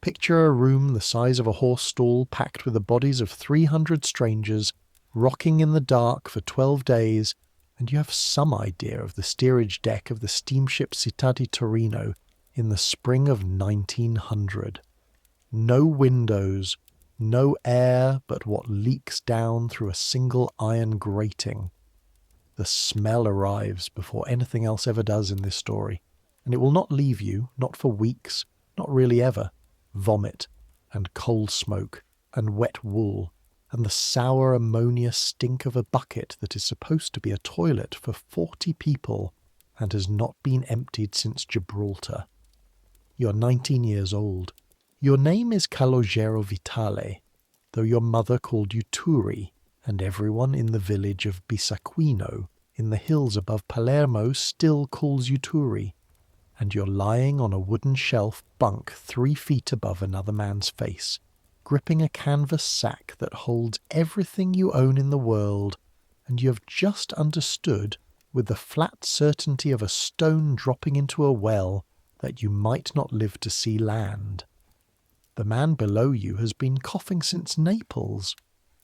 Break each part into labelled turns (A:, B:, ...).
A: Picture a room the size of a horse stall packed with the bodies of 300 strangers, rocking in the dark for 12 days, and you have some idea of the steerage deck of the steamship Città di Torino in the spring of 1900. No windows, no air but what leaks down through a single iron grating. The smell arrives before anything else ever does in this story, and it will not leave you, not for weeks, not really ever. Vomit, and coal smoke, and wet wool, and the sour ammonia stink of a bucket that is supposed to be a toilet for 40 people and has not been emptied since Gibraltar. You're 19 years old. Your name is Calogero Vitale, though your mother called you Turi, and everyone in the village of Bisaquino, in the hills above Palermo, still calls you Turi, and you're lying on a wooden shelf bunk 3 feet above another man's face, gripping a canvas sack that holds everything you own in the world, and you have just understood, with the flat certainty of a stone dropping into a well, that you might not live to see land. The man below you has been coughing since Naples,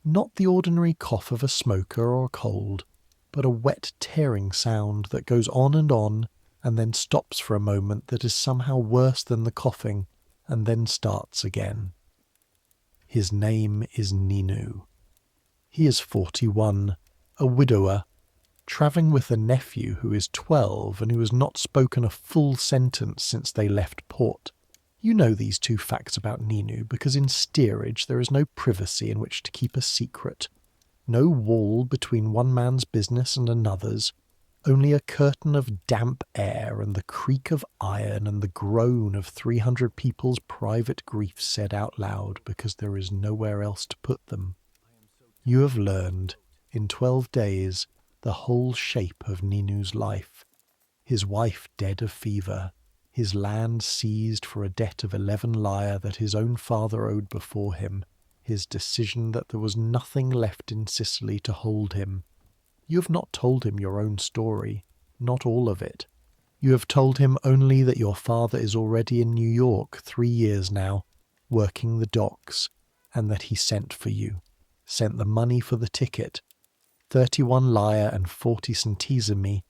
A: not the ordinary cough of a smoker or a cold, but a wet tearing sound that goes on and then stops for a moment that is somehow worse than the coughing, and then starts again. His name is Ninu. He is 41, a widower, travelling with a nephew who is 12 and who has not spoken a full sentence since they left port. You know these 2 facts about Ninu because in steerage there is no privacy in which to keep a secret, no wall between one man's business and another's, only a curtain of damp air and the creak of iron and the groan of 300 people's private griefs said out loud because there is nowhere else to put them. You have learned, in 12 days, the whole shape of Ninu's life. His wife dead of fever, his land seized for a debt of 11 lire that his own father owed before him, his decision that there was nothing left in Sicily to hold him. You have not told him your own story, not all of it. You have told him only that your father is already in New York 3 years now, working the docks, and that he sent for you, sent the money for the ticket, 31 lire and 40 centesimi,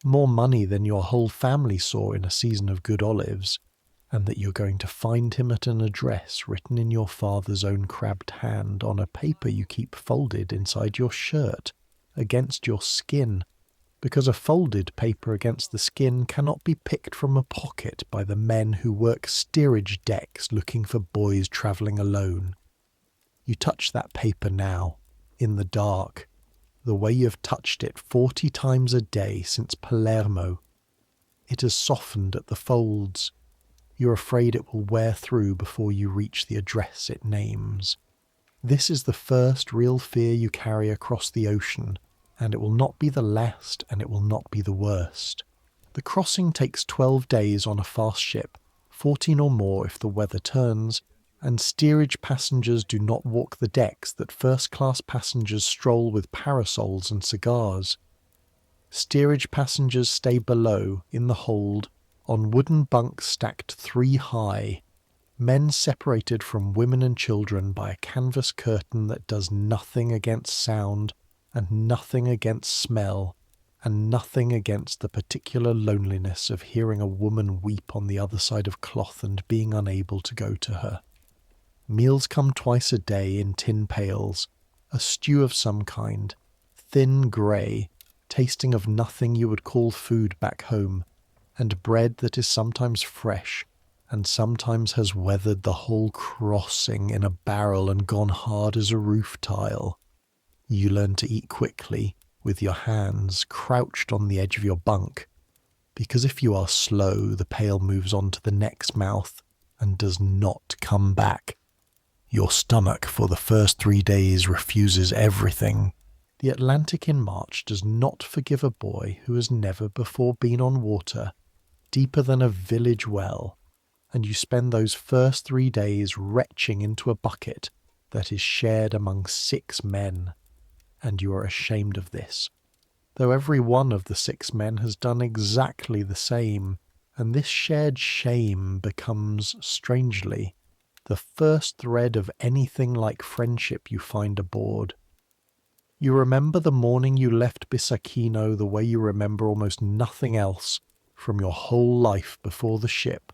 A: more money than your whole family saw in a season of good olives, and that you're going to find him at an address written in your father's own crabbed hand on a paper you keep folded inside your shirt, against your skin, because a folded paper against the skin cannot be picked from a pocket by the men who work steerage decks looking for boys travelling alone. You touch that paper now, in the dark, the way you've touched it 40 times a day since Palermo. It has softened at the folds. You're afraid it will wear through before you reach the address it names. This is the first real fear you carry across the ocean, and it will not be the last, and it will not be the worst. The crossing takes 12 days on a fast ship, 14 or more if the weather turns, and steerage passengers do not walk the decks that first-class passengers stroll with parasols and cigars. Steerage passengers stay below, in the hold, on wooden bunks stacked 3 high, men separated from women and children by a canvas curtain that does nothing against sound, and nothing against smell, and nothing against the particular loneliness of hearing a woman weep on the other side of cloth and being unable to go to her. Meals come twice a day in tin pails, a stew of some kind, thin grey, tasting of nothing you would call food back home, and bread that is sometimes fresh, and sometimes has weathered the whole crossing in a barrel and gone hard as a roof tile. You learn to eat quickly, with your hands crouched on the edge of your bunk, because if you are slow, the pail moves on to the next mouth and does not come back. Your stomach for the first 3 days refuses everything. The Atlantic in March does not forgive a boy who has never before been on water, deeper than a village well, and you spend those first 3 days retching into a bucket that is shared among 6 men, and you are ashamed of this, though every one of the 6 men has done exactly the same, and this shared shame becomes, strangely, the first thread of anything like friendship you find aboard. You remember the morning you left Bisakino the way you remember almost nothing else from your whole life before the ship,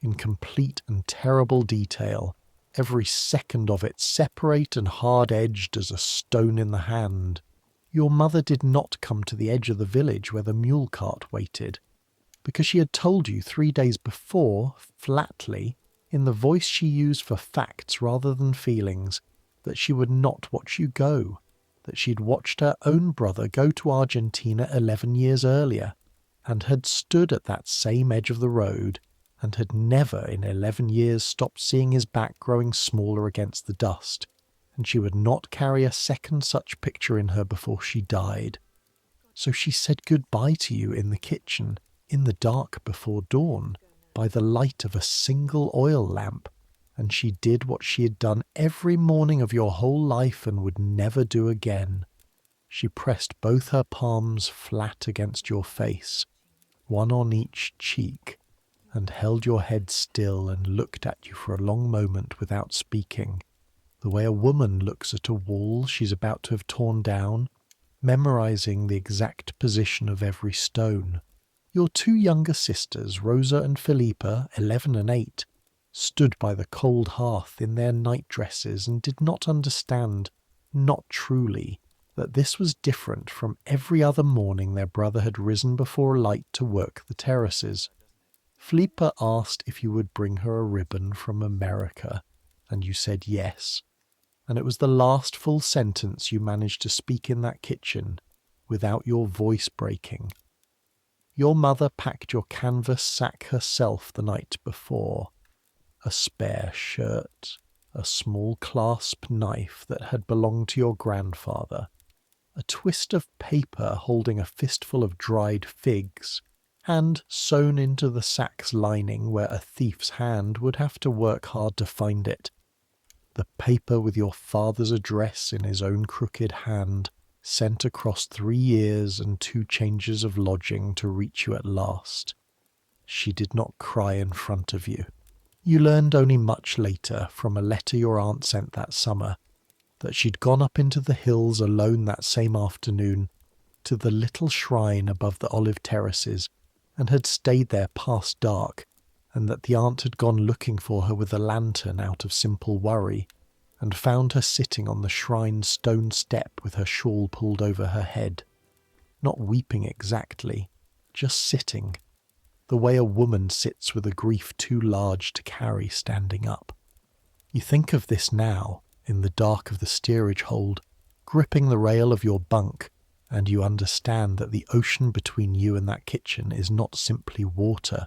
A: in complete and terrible detail, every second of it separate and hard-edged as a stone in the hand. Your mother did not come to the edge of the village where the mule cart waited, because she had told you 3 days before, flatly, in the voice she used for facts rather than feelings, that she would not watch you go, that she'd watched her own brother go to Argentina 11 years earlier, and had stood at that same edge of the road, and had never in 11 years stopped seeing his back growing smaller against the dust, and she would not carry a second such picture in her before she died. So she said goodbye to you in the kitchen, in the dark before dawn, by the light of a single oil lamp, and she did what she had done every morning of your whole life and would never do again. She pressed both her palms flat against your face, one on each cheek, and held your head still and looked at you for a long moment without speaking, the way a woman looks at a wall she's about to have torn down, memorizing the exact position of every stone. Your 2 younger sisters, Rosa and Felipa, 11 and 8, stood by the cold hearth in their night-dresses and did not understand, not truly, that this was different from every other morning their brother had risen before light to work the terraces. Felipa asked if you would bring her a ribbon from America, and you said yes, and it was the last full sentence you managed to speak in that kitchen without your voice breaking. Your mother packed your canvas sack herself the night before, a spare shirt, a small clasp knife that had belonged to your grandfather, a twist of paper holding a fistful of dried figs, and sewn into the sack's lining where a thief's hand would have to work hard to find it, the paper with your father's address in his own crooked hand, sent across 3 years and 2 changes of lodging to reach you at last. She did not cry in front of you. You learned only much later, from a letter your aunt sent that summer, that she'd gone up into the hills alone that same afternoon to the little shrine above the olive terraces, and had stayed there past dark, and that the aunt had gone looking for her with a lantern out of simple worry, and found her sitting on the shrine's stone step with her shawl pulled over her head, not weeping exactly, just sitting, the way a woman sits with a grief too large to carry standing up. You think of this now, in the dark of the steerage hold, gripping the rail of your bunk, and you understand that the ocean between you and that kitchen is not simply water.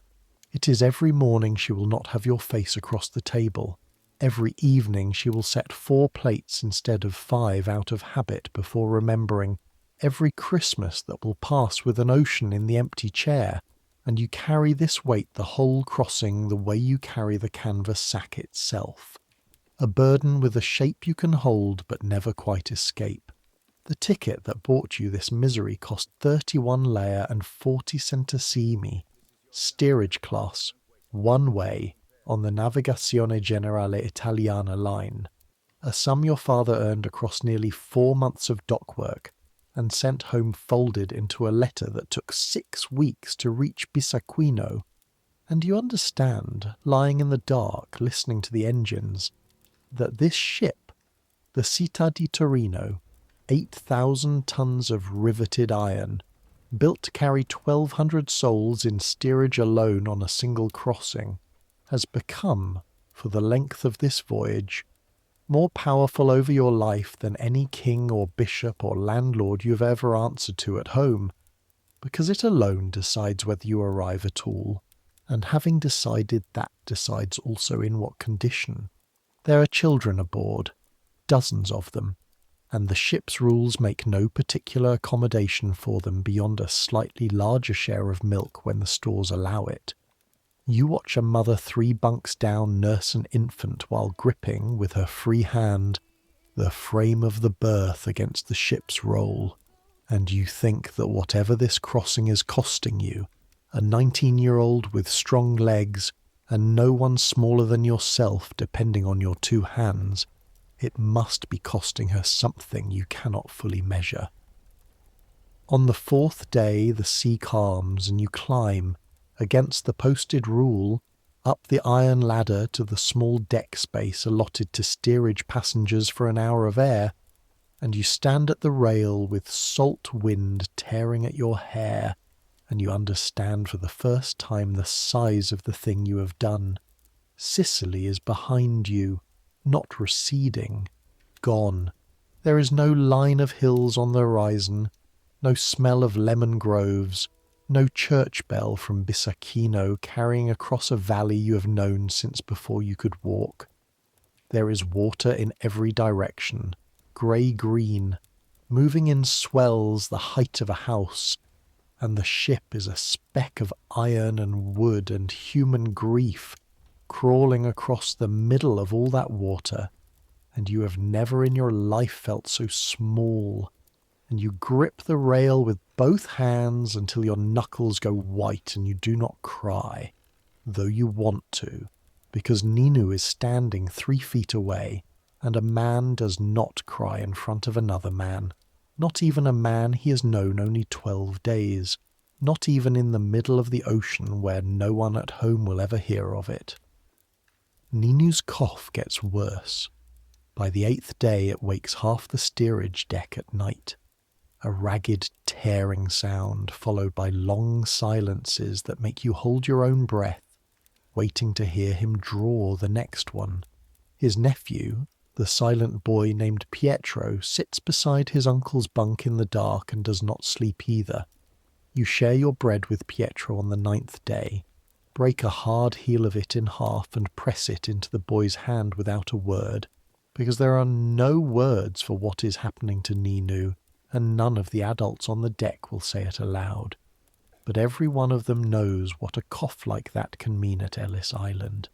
A: It is every morning she will not have your face across the table. Every evening she will set 4 plates instead of 5 out of habit before remembering. Every Christmas that will pass with an ocean in the empty chair, and you carry this weight the whole crossing the way you carry the canvas sack itself. A burden with a shape you can hold but never quite escape. The ticket that bought you this misery cost 31 lire and 40 centesimi, steerage class, one way, on the Navigazione Generale Italiana line, a sum your father earned across nearly 4 months of dock work, and sent home folded into a letter that took 6 weeks to reach Bisaquino. And you understand, lying in the dark, listening to the engines, that this ship, the Città di Torino, 8,000 tons of riveted iron, built to carry 1,200 souls in steerage alone on a single crossing, has become, for the length of this voyage, more powerful over your life than any king or bishop or landlord you've ever answered to at home, because it alone decides whether you arrive at all, and having decided that decides also in what condition. There are children aboard, dozens of them, and the ship's rules make no particular accommodation for them beyond a slightly larger share of milk when the stores allow it. You watch a mother 3 bunks down nurse an infant while gripping, with her free hand, the frame of the berth against the ship's roll, and you think that whatever this crossing is costing you, a 19-year-old with strong legs, and no one smaller than yourself depending on your two hands, it must be costing her something you cannot fully measure. On the fourth day the sea calms and you climb, against the posted rule, up the iron ladder to the small deck space allotted to steerage passengers for an hour of air, and you stand at the rail with salt wind tearing at your hair, and you understand for the first time the size of the thing you have done. Sicily is behind you, not receding, gone. There is no line of hills on the horizon, no smell of lemon groves, no church bell from Bisacchino carrying across a valley you have known since before you could walk. There is water in every direction, grey-green, moving in swells the height of a house, and the ship is a speck of iron and wood and human grief crawling across the middle of all that water, and you have never in your life felt so small, and you grip the rail with both hands until your knuckles go white and you do not cry, though you want to, because Ninu is standing 3 feet away, and a man does not cry in front of another man, not even a man he has known only 12 days, not even in the middle of the ocean where no one at home will ever hear of it. Ninu's cough gets worse. By the 8th day it wakes half the steerage deck at night. A ragged tearing sound followed by long silences that make you hold your own breath, waiting to hear him draw the next one. His nephew, the silent boy named Pietro, sits beside his uncle's bunk in the dark and does not sleep either. You share your bread with Pietro on the 9th day, break a hard heel of it in half and press it into the boy's hand without a word, because there are no words for what is happening to Ninu, and none of the adults on the deck will say it aloud. But every one of them knows what a cough like that can mean at Ellis Island,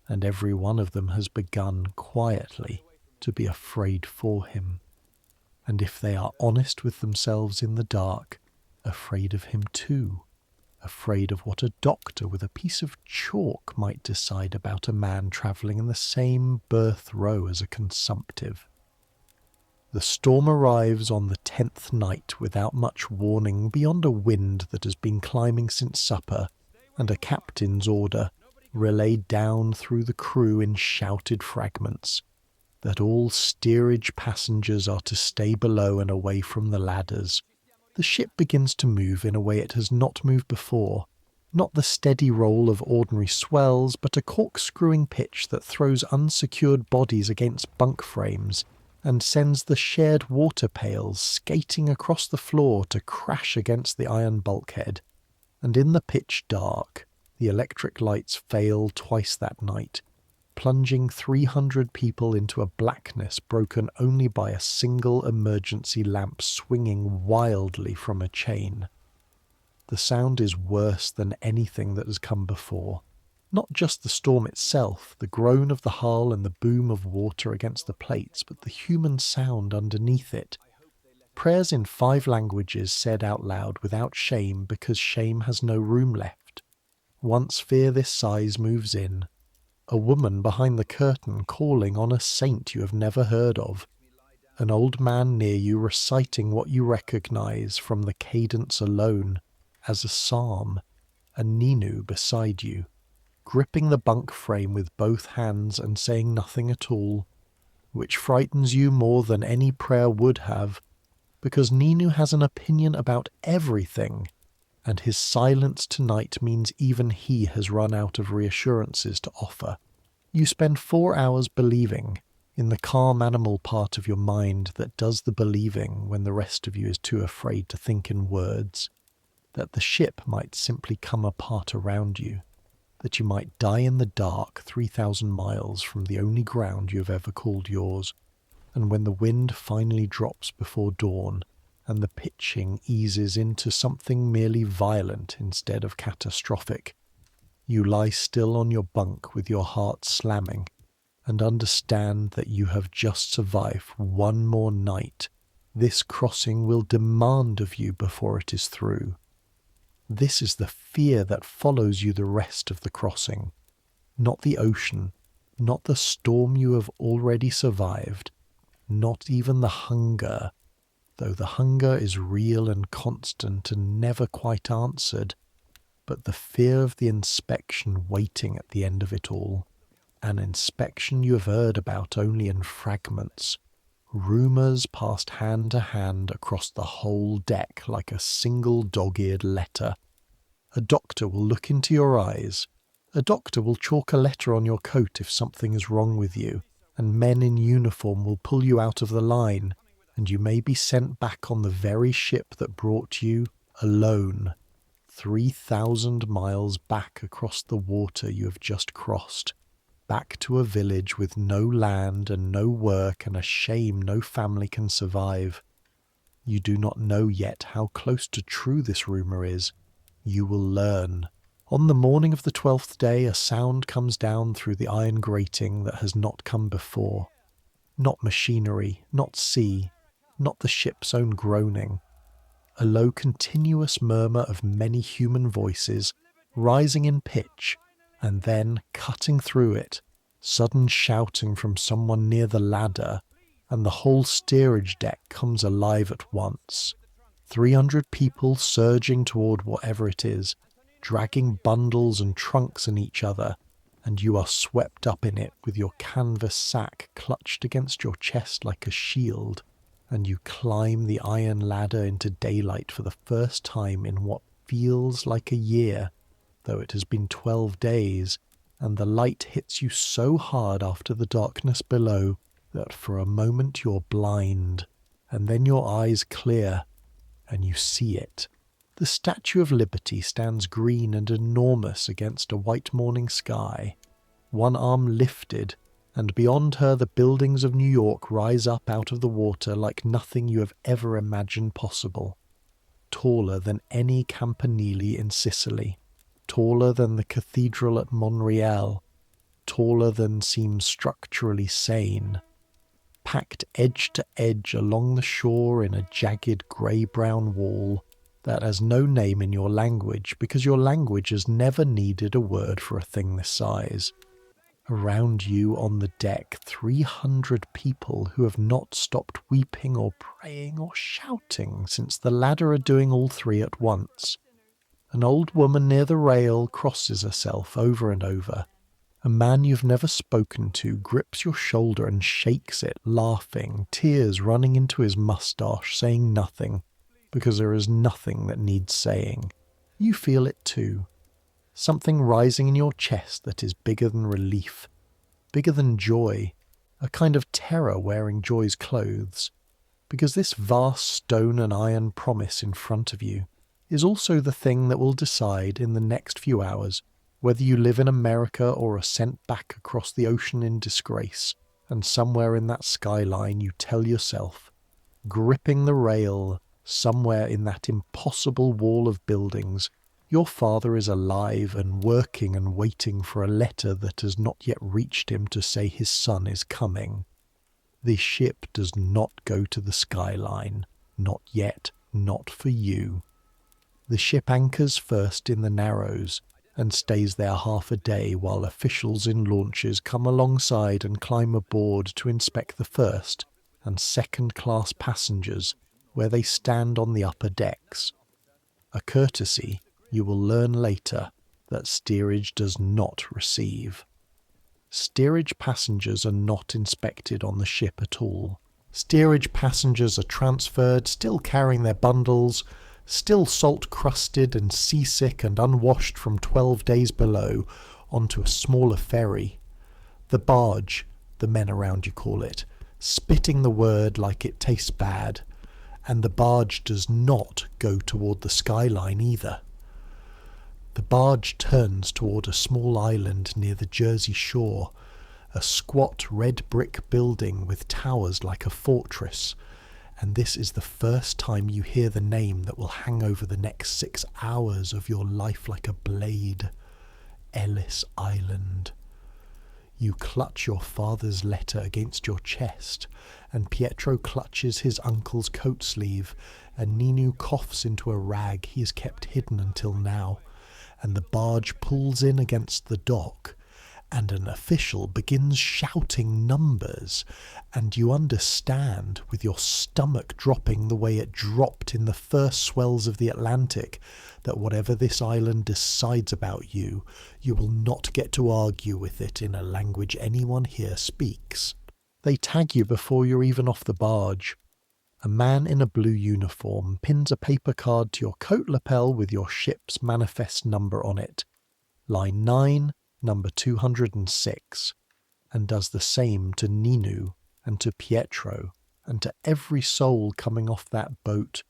A: and every one of them has begun quietly to be afraid for him. And if they are honest with themselves in the dark, afraid of him too, afraid of what a doctor with a piece of chalk might decide about a man travelling in the same berth row as a consumptive. The storm arrives on the 10th night without much warning beyond a wind that has been climbing since supper, and a captain's order, relayed down through the crew in shouted fragments, that all steerage passengers are to stay below and away from the ladders. The ship begins to move in a way it has not moved before, not the steady roll of ordinary swells, but a corkscrewing pitch that throws unsecured bodies against bunk frames, and sends the shared water pails skating across the floor to crash against the iron bulkhead. And in the pitch dark, the electric lights fail twice that night, plunging 300 people into a blackness broken only by a single emergency lamp swinging wildly from a chain. The sound is worse than anything that has come before. Not just the storm itself, the groan of the hull and the boom of water against the plates, but the human sound underneath it. Prayers in 5 languages said out loud without shame because shame has no room left. Once fear this size moves in, a woman behind the curtain calling on a saint you have never heard of, an old man near you reciting what you recognize from the cadence alone as a psalm, and Ninu beside you, gripping the bunk frame with both hands and saying nothing at all, which frightens you more than any prayer would have, because Ninu has an opinion about everything, and his silence tonight means even he has run out of reassurances to offer. You spend 4 hours believing, in the calm animal part of your mind that does the believing when the rest of you is too afraid to think in words, that the ship might simply come apart around you, that you might die in the dark 3,000 miles from the only ground you have ever called yours, and when the wind finally drops before dawn, and the pitching eases into something merely violent instead of catastrophic, you lie still on your bunk with your heart slamming, and understand that you have just survived one more night this crossing will demand of you before it is through. This is the fear that follows you the rest of the crossing, Not the ocean, not the storm you have already survived, not even the hunger, though the hunger is real and constant and never quite answered, but the fear of the inspection waiting at the end of it all. An inspection you have heard about only in fragments. Rumours passed hand to hand across the whole deck like a single dog-eared letter. A doctor will look into your eyes. A doctor will chalk a letter on your coat if something is wrong with you, and men in uniform will pull you out of the line, and you may be sent back on the very ship that brought you, alone, 3,000 miles back across the water you have just crossed, back to a village with no land and no work and a shame no family can survive. You do not know yet how close to true this rumour is. You will learn. On the morning of the 12th day, a sound comes down through the iron grating that has not come before. Not machinery, not sea, not the ship's own groaning. A low continuous murmur of many human voices, rising in pitch, and then, cutting through it, sudden shouting from someone near the ladder, and the whole steerage deck comes alive at once. 300 people surging toward whatever it is, dragging bundles and trunks in each other, and you are swept up in it with your canvas sack clutched against your chest like a shield, and you climb the iron ladder into daylight for the first time in what feels like a year, though it has been 12 days, and the light hits you so hard after the darkness below that for a moment you're blind, and then your eyes clear, and you see it. The Statue of Liberty stands green and enormous against a white morning sky, one arm lifted, and beyond her the buildings of New York rise up out of the water like nothing you have ever imagined possible. Taller than any campanile in Sicily, taller than the cathedral at Montreal, taller than seems structurally sane. Packed edge to edge along the shore in a jagged grey-brown wall that has no name in your language because your language has never needed a word for a thing this size. Around you on the deck, 300 people who have not stopped weeping or praying or shouting since the ladder are doing all three at once. An old woman near the rail crosses herself over and over. A man you've never spoken to grips your shoulder and shakes it, laughing, tears running into his moustache, saying nothing, because there is nothing that needs saying. You feel it too. Something rising in your chest that is bigger than relief, bigger than joy, a kind of terror wearing joy's clothes, because this vast stone and iron promise in front of you is also the thing that will decide in the next few hours whether you live in America or are sent back across the ocean in disgrace, and somewhere in that skyline you tell yourself, gripping the rail, somewhere in that impossible wall of buildings, your father is alive and working and waiting for a letter that has not yet reached him to say his son is coming. The ship does not go to the skyline, not yet, not for you. The ship anchors first in the Narrows, and stays there half a day while officials in launches come alongside and climb aboard to inspect the first and second-class passengers where they stand on the upper decks. A courtesy you will learn later that steerage does not receive. Steerage passengers are not inspected on the ship at all. Steerage passengers are transferred, still carrying their bundles, still salt-crusted and seasick and unwashed from 12 days below, onto a smaller ferry. The barge, the men around you call it, spitting the word like it tastes bad, and the barge does not go toward the skyline either. The barge turns toward a small island near the Jersey shore, a squat red brick building with towers like a fortress, and this is the first time you hear the name that will hang over the next 6 hours of your life like a blade. Ellis Island. You clutch your father's letter against your chest, and Pietro clutches his uncle's coat sleeve, and Ninu coughs into a rag he has kept hidden until now, and the barge pulls in against the dock, and an official begins shouting numbers, and you understand, with your stomach dropping the way it dropped in the first swells of the Atlantic, that whatever this island decides about you, you will not get to argue with it in a language anyone here speaks. They tag you before you're even off the barge. A man in a blue uniform pins a paper card to your coat lapel with your ship's manifest number on it, line 9, number 206, and does the same to Ninu and to Pietro and to every soul coming off that boat,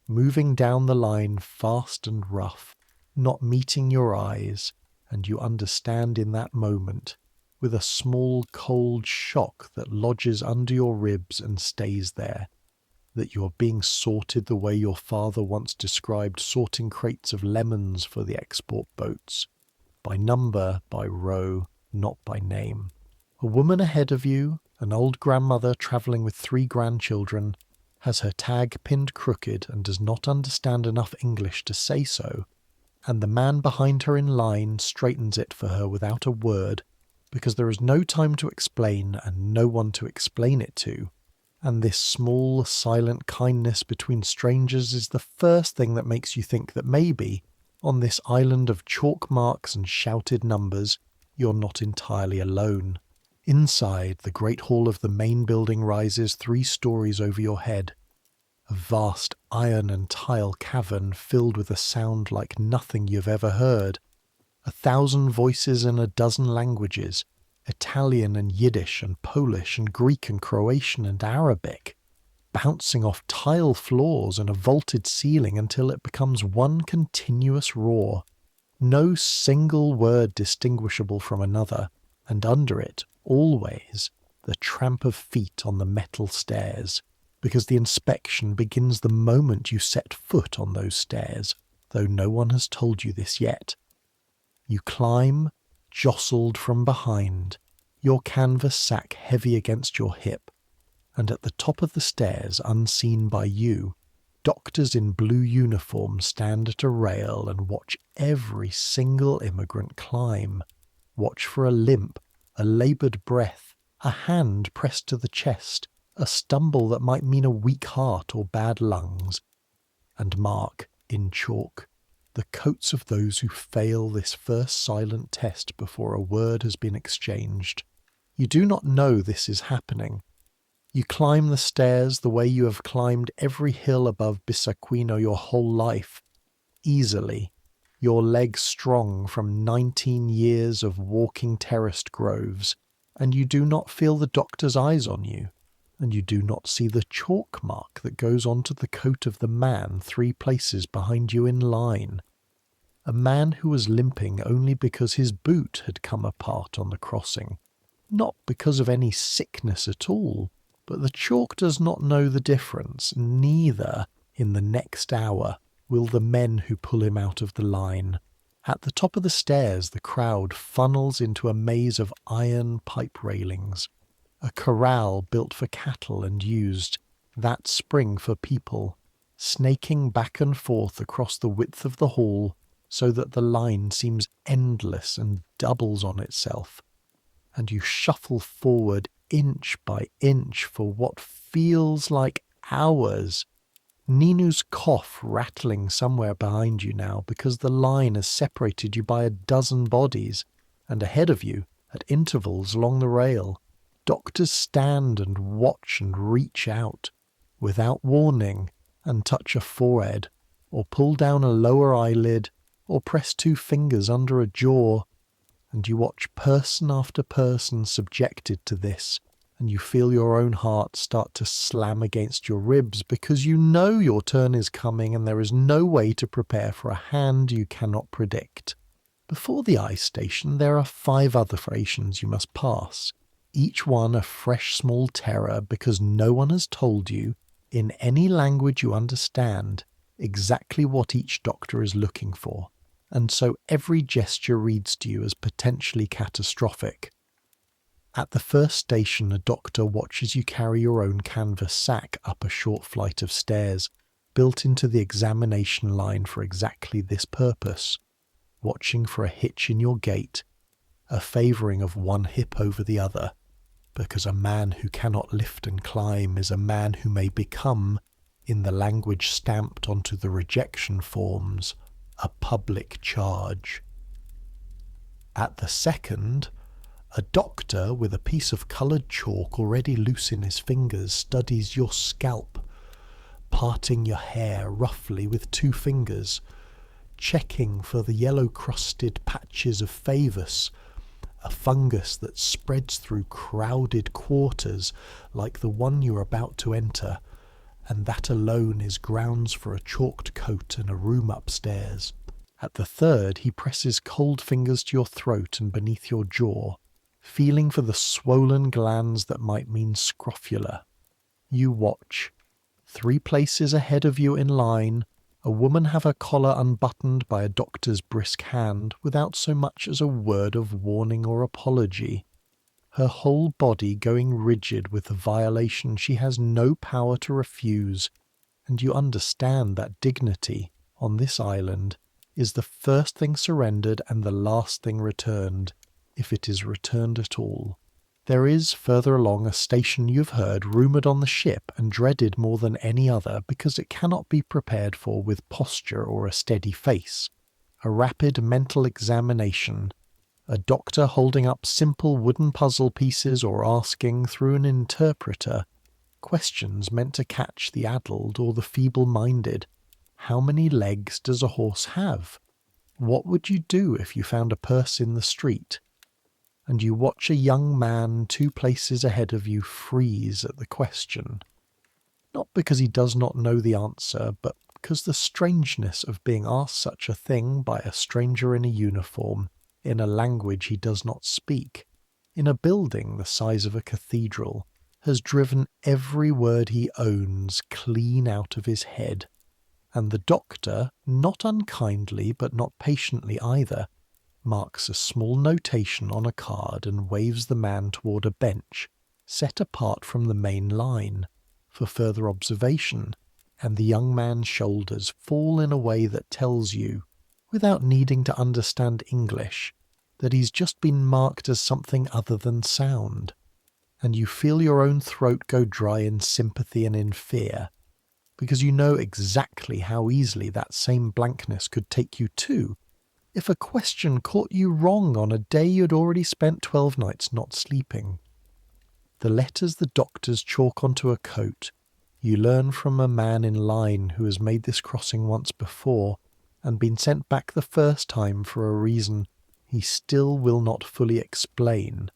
A: moving down the line fast and rough, not meeting your eyes, and you understand in that moment, with a small cold shock that lodges under your ribs and stays there, that you're being sorted the way your father once described sorting crates of lemons for the export boats, by number, by row, not by name. A woman ahead of you, an old grandmother travelling with 3 grandchildren, has her tag pinned crooked and does not understand enough English to say so, and the man behind her in line straightens it for her without a word, because there is no time to explain and no one to explain it to, and this small, silent kindness between strangers is the first thing that makes you think that maybe, on this island of chalk marks and shouted numbers, you're not entirely alone. Inside, the great hall of the main building rises 3 stories over your head, a vast iron and tile cavern filled with a sound like nothing you've ever heard, 1,000 voices in a dozen languages, Italian and Yiddish and Polish and Greek and Croatian and Arabic, bouncing off tile floors and a vaulted ceiling until it becomes one continuous roar, no single word distinguishable from another, and under it, always, the tramp of feet on the metal stairs, because the inspection begins the moment you set foot on those stairs, though no one has told you this yet. You climb, jostled from behind, your canvas sack heavy against your hip, and at the top of the stairs, unseen by you, doctors in blue uniform stand at a rail and watch every single immigrant climb, watch for a limp, a laboured breath, a hand pressed to the chest, a stumble that might mean a weak heart or bad lungs, and mark, in chalk, the coats of those who fail this first silent test before a word has been exchanged. You do not know this is happening. You climb the stairs the way you have climbed every hill above Bisaquino your whole life, easily, your legs strong from 19 years of walking terraced groves, and you do not feel the doctor's eyes on you, and you do not see the chalk mark that goes onto the coat of the man 3 places behind you in line. A man who was limping only because his boot had come apart on the crossing, not because of any sickness at all, but the chalk does not know the difference, neither, in the next hour, will the men who pull him out of the line. At the top of the stairs, the crowd funnels into a maze of iron pipe railings, a corral built for cattle and used, that spring for people, snaking back and forth across the width of the hall so that the line seems endless and doubles on itself, and you shuffle forward inch by inch for what feels like hours, Ninu's cough rattling somewhere behind you now because the line has separated you by a dozen bodies, and ahead of you, at intervals along the rail, doctors stand and watch and reach out, without warning, and touch a forehead, or pull down a lower eyelid, or press 2 fingers under a jaw, and you watch person after person subjected to this, and you feel your own heart start to slam against your ribs because you know your turn is coming and there is no way to prepare for a hand you cannot predict. Before the ice station there are 5 other stations you must pass, each one a fresh small terror because no one has told you, in any language you understand, exactly what each doctor is looking for, and so every gesture reads to you as potentially catastrophic. At the first station, a doctor watches you carry your own canvas sack up a short flight of stairs, built into the examination line for exactly this purpose, watching for a hitch in your gait, a favouring of one hip over the other, because a man who cannot lift and climb is a man who may become, in the language stamped onto the rejection forms, a public charge. At the second, a doctor with a piece of coloured chalk already loose in his fingers studies your scalp, parting your hair roughly with 2 fingers, checking for the yellow-crusted patches of favus, a fungus that spreads through crowded quarters like the one you're about to enter, and that alone is grounds for a chalked coat and a room upstairs. At the third, he presses cold fingers to your throat and beneath your jaw, feeling for the swollen glands that might mean scrofula. You watch. 3 places ahead of you in line, a woman have her collar unbuttoned by a doctor's brisk hand without so much as a word of warning or apology, her whole body going rigid with the violation she has no power to refuse, and you understand that dignity, on this island, is the first thing surrendered and the last thing returned, if it is returned at all. There is, further along, a station you've heard rumoured on the ship and dreaded more than any other because it cannot be prepared for with posture or a steady face. A rapid mental examination, a doctor holding up simple wooden puzzle pieces or asking, through an interpreter, questions meant to catch the addled or the feeble-minded. How many legs does a horse have? What would you do if you found a purse in the street? And you watch a young man 2 places ahead of you freeze at the question. Not because he does not know the answer, but because the strangeness of being asked such a thing by a stranger in a uniform, in a language he does not speak, in a building the size of a cathedral, has driven every word he owns clean out of his head. And the doctor, not unkindly but not patiently either, marks a small notation on a card and waves the man toward a bench, set apart from the main line, for further observation, and the young man's shoulders fall in a way that tells you, without needing to understand English, that he's just been marked as something other than sound, and you feel your own throat go dry in sympathy and in fear, because you know exactly how easily that same blankness could take you too, if a question caught you wrong on a day you'd already spent 12 nights not sleeping. The letters the doctors chalk onto a coat, you learn from a man in line who has made this crossing once before and been sent back the first time for a reason he still will not fully explain.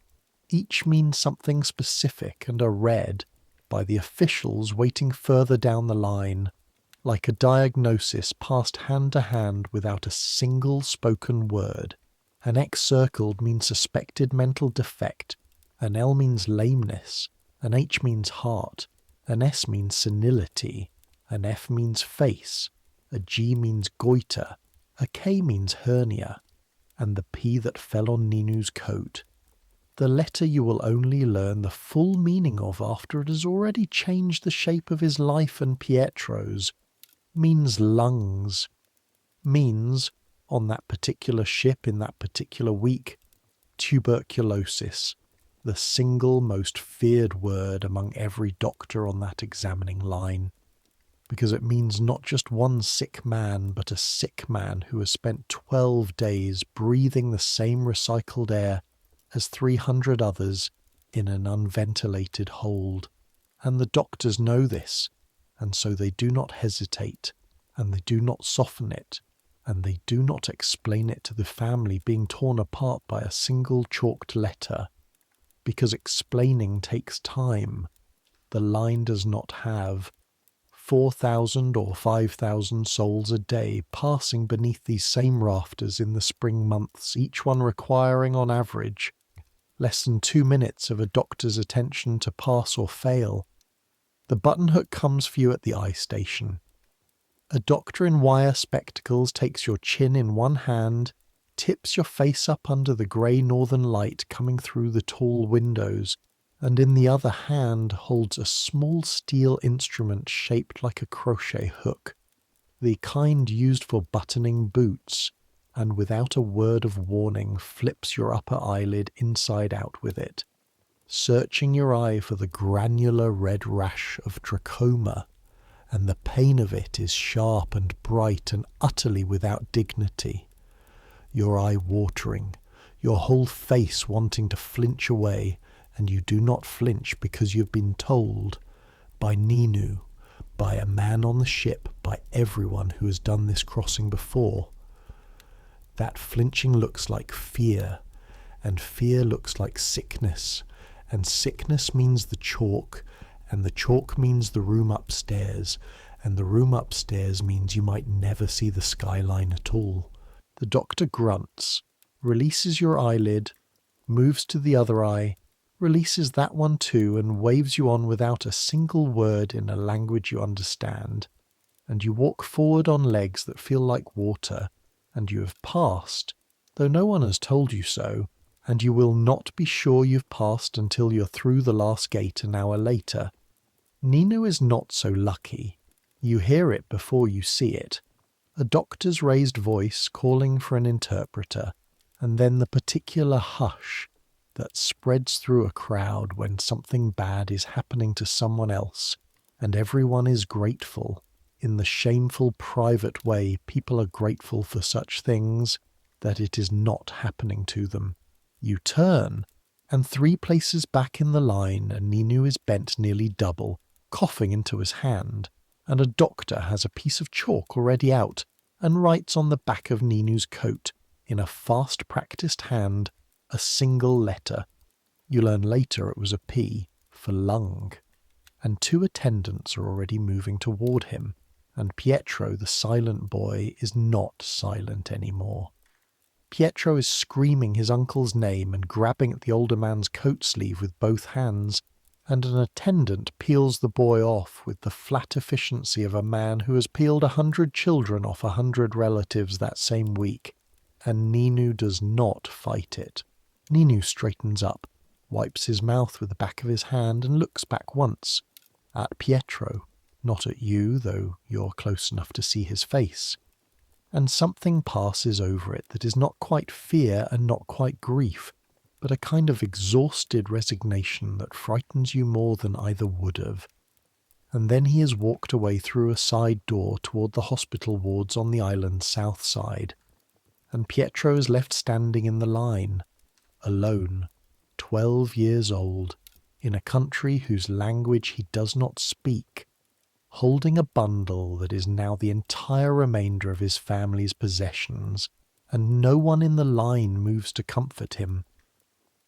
A: Each means something specific and are read by the officials waiting further down the line, like a diagnosis passed hand to hand without a single spoken word. An X circled means suspected mental defect, an L means lameness, an H means heart, an S means senility, an F means face, a G means goiter, a K means hernia, and the P that fell on Ninu's coat. The letter you will only learn the full meaning of after it has already changed the shape of his life and Pietro's, means lungs, means, on that particular ship in that particular week, tuberculosis, the single most feared word among every doctor on that examining line, because it means not just one sick man, but a sick man who has spent 12 days breathing the same recycled air as 300 others in an unventilated hold. And the doctors know this, and so they do not hesitate, and they do not soften it, and they do not explain it to the family being torn apart by a single chalked letter, because explaining takes time. The line does not have 4,000 or 5,000 souls a day passing beneath these same rafters in the spring months, each one requiring on average less than 2 minutes of a doctor's attention to pass or fail. The buttonhook comes for you at the eye station. A doctor in wire spectacles takes your chin in one hand, tips your face up under the grey northern light coming through the tall windows, and in the other hand holds a small steel instrument shaped like a crochet hook, the kind used for buttoning boots, and without a word of warning flips your upper eyelid inside out with it, searching your eye for the granular red rash of trachoma, and the pain of it is sharp and bright and utterly without dignity. Your eye watering, your whole face wanting to flinch away, and you do not flinch because you've been told by Ninu, by a man on the ship, by everyone who has done this crossing before. That flinching looks like fear, and fear looks like sickness, and sickness means the chalk, and the chalk means the room upstairs, and the room upstairs means you might never see the skyline at all. The doctor grunts, releases your eyelid, moves to the other eye, releases that one too, and waves you on without a single word in a language you understand. And you walk forward on legs that feel like water, and you have passed, though no one has told you so, and you will not be sure you've passed until you're through the last gate an hour later. Ninu is not so lucky. You hear it before you see it. A doctor's raised voice calling for an interpreter, and then the particular hush that spreads through a crowd when something bad is happening to someone else, and everyone is grateful. In the shameful private way people are grateful for such things, that it is not happening to them. You turn, and 3 places back in the line Ninu is bent nearly double, coughing into his hand, and a doctor has a piece of chalk already out, and writes on the back of Ninu's coat, in a fast practised hand, a single letter. You learn later it was a P, for lung. And 2 attendants are already moving toward him, and Pietro, the silent boy, is not silent anymore. Pietro is screaming his uncle's name and grabbing at the older man's coat sleeve with both hands, and an attendant peels the boy off with the flat efficiency of a man who has peeled 100 children off 100 relatives that same week, and Ninu does not fight it. Ninu straightens up, wipes his mouth with the back of his hand, and looks back once, at Pietro, not at you, though you're close enough to see his face. And something passes over it that is not quite fear and not quite grief, but a kind of exhausted resignation that frightens you more than either would have. And then he has walked away through a side door toward the hospital wards on the island's south side, and Pietro is left standing in the line, alone, 12 years old, in a country whose language he does not speak, holding a bundle that is now the entire remainder of his family's possessions, and no one in the line moves to comfort him,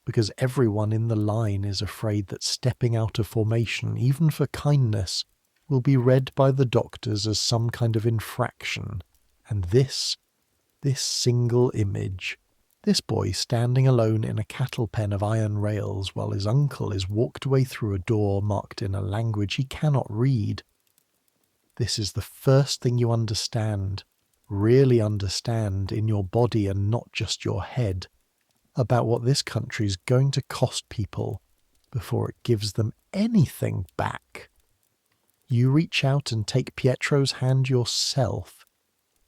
A: because everyone in the line is afraid that stepping out of formation, even for kindness, will be read by the doctors as some kind of infraction, and this single image, this boy standing alone in a cattle pen of iron rails while his uncle is walked away through a door marked in a language he cannot read. This is the first thing you understand, really understand, in your body and not just your head, about what this country is going to cost people before it gives them anything back. You reach out and take Pietro's hand yourself,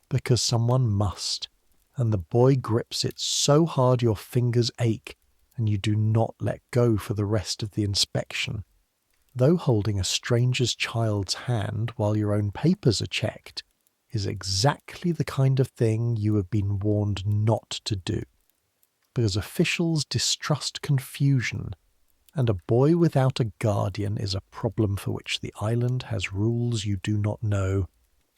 A: because someone must, and the boy grips it so hard your fingers ache, and you do not let go for the rest of the inspection. Though holding a stranger's child's hand while your own papers are checked is exactly the kind of thing you have been warned not to do, because officials distrust confusion, and a boy without a guardian is a problem for which the island has rules you do not know.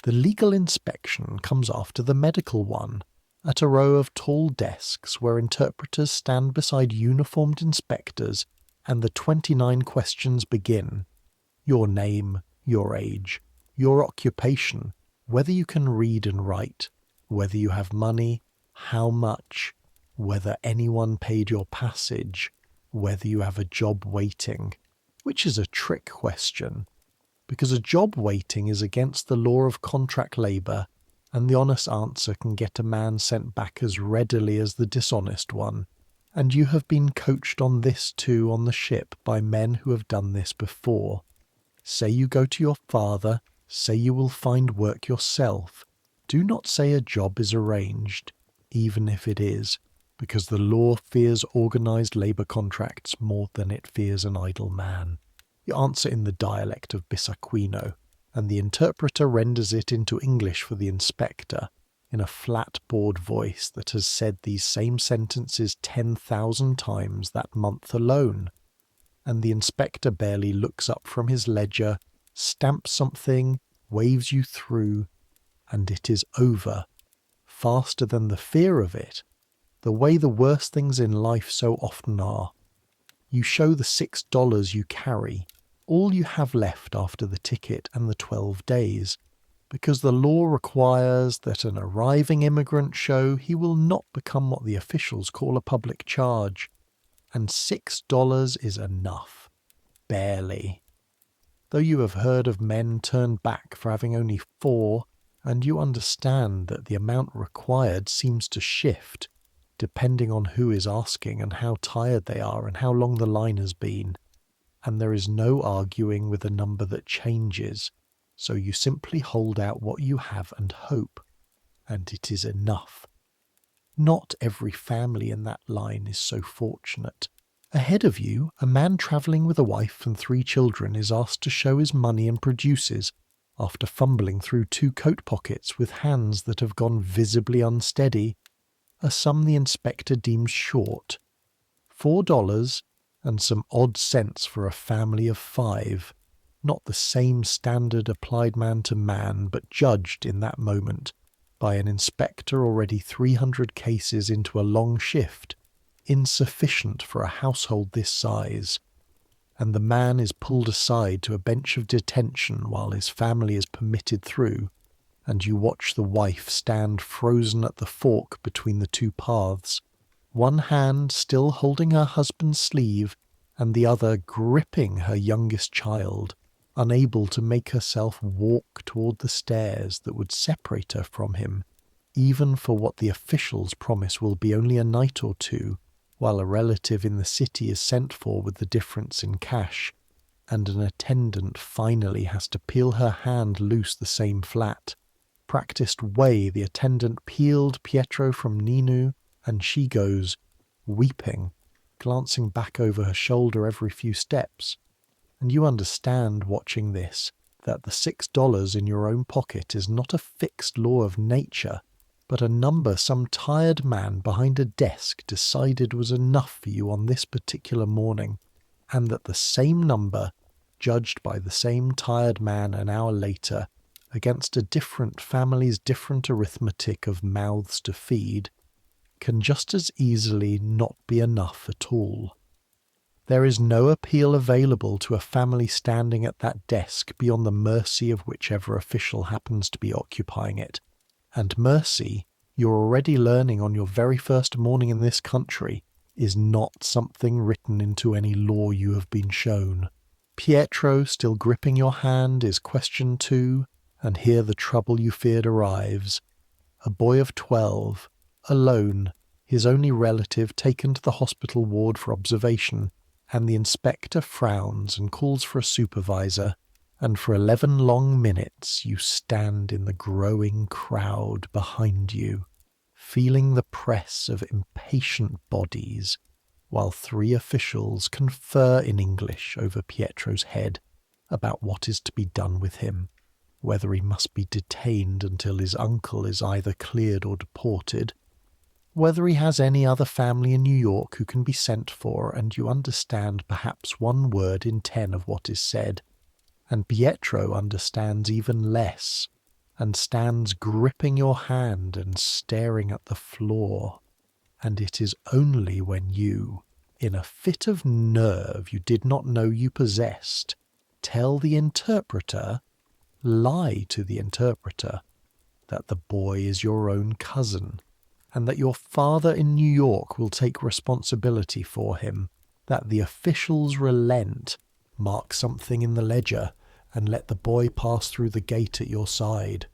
A: The legal inspection comes after the medical one, at a row of tall desks where interpreters stand beside uniformed inspectors, and the 29 questions begin. Your name, your age, your occupation, whether you can read and write, whether you have money, how much, whether anyone paid your passage, whether you have a job waiting, which is a trick question, because a job waiting is against the law of contract labour, and the honest answer can get a man sent back as readily as the dishonest one. And you have been coached on this too on the ship by men who have done this before. Say you go to your father, say you will find work yourself. Do not say a job is arranged. even if it is, because the law fears organised labour contracts more than it fears an idle man. You answer in the dialect of Bissaquino, and the interpreter renders it into English for the inspector, in a flat-board voice that has said these same sentences 10,000 times that month alone. And the inspector barely looks up from his ledger, stamps something, waves you through, and it is over, faster than the fear of it, the way the worst things in life so often are. You show the $6 you carry, all you have left after the ticket and the 12 days, because the law requires that an arriving immigrant show he will not become what the officials call a public charge, and $6 is enough. Barely. Though you have heard of men turned back for having only 4, and you understand that the amount required seems to shift, depending on who is asking and how tired they are and how long the line has been, and there is no arguing with a number that changes, so you simply hold out what you have and hope, and it is enough. Not every family in that line is so fortunate. Ahead of you, a man travelling with a wife and 3 children is asked to show his money and produces, after fumbling through 2 coat pockets with hands that have gone visibly unsteady, a sum the inspector deems short. $4 and some odd cents for a family of 5, not the same standard applied man to man, but judged in that moment by an inspector already 300 cases into a long shift, insufficient for a household this size, and the man is pulled aside to a bench of detention while his family is permitted through, and you watch the wife stand frozen at the fork between the 2 paths, one hand still holding her husband's sleeve and the other gripping her youngest child, unable to make herself walk toward the stairs that would separate her from him, even for what the officials promise will be only a night or 2, while a relative in the city is sent for with the difference in cash, and an attendant finally has to peel her hand loose the same flat. Practiced way the attendant peeled Pietro from Ninu, and she goes, weeping, glancing back over her shoulder every few steps. And you understand, watching this, that the $6 in your own pocket is not a fixed law of nature, but a number some tired man behind a desk decided was enough for you on this particular morning, and that the same number, judged by the same tired man an hour later, against a different family's different arithmetic of mouths to feed, can just as easily not be enough at all. There is no appeal available to a family standing at that desk beyond the mercy of whichever official happens to be occupying it. And mercy, you're already learning on your very first morning in this country, is not something written into any law you have been shown. Pietro, still gripping your hand, is question 2, and here the trouble you feared arrives. A boy of 12, alone, his only relative taken to the hospital ward for observation, and the inspector frowns and calls for a supervisor, and for 11 long minutes you stand in the growing crowd behind you, feeling the press of impatient bodies, while 3 officials confer in English over Pietro's head about what is to be done with him, whether he must be detained until his uncle is either cleared or deported, whether he has any other family in New York who can be sent for, and you understand perhaps 1 word in 10 of what is said, and Pietro understands even less, and stands gripping your hand and staring at the floor, and it is only when you, in a fit of nerve you did not know you possessed, tell the interpreter, lie to the interpreter, that the boy is your own cousin, and that your father in New York will take responsibility for him, that the officials relent, mark something in the ledger, and let the boy pass through the gate at your side.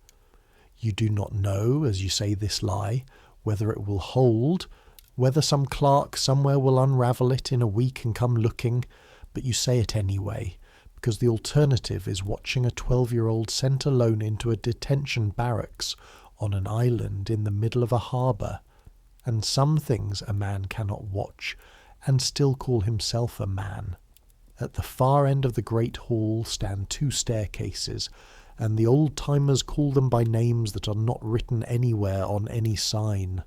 A: You do not know, as you say this lie, whether it will hold, whether some clerk somewhere will unravel it in a week and come looking, but you say it anyway, because the alternative is watching a 12-year-old sent alone into a detention barracks on an island in the middle of a harbour, and some things a man cannot watch and still call himself a man. At the far end of the great hall stand 2 staircases, and the old-timers call them by names that are not written anywhere on any sign,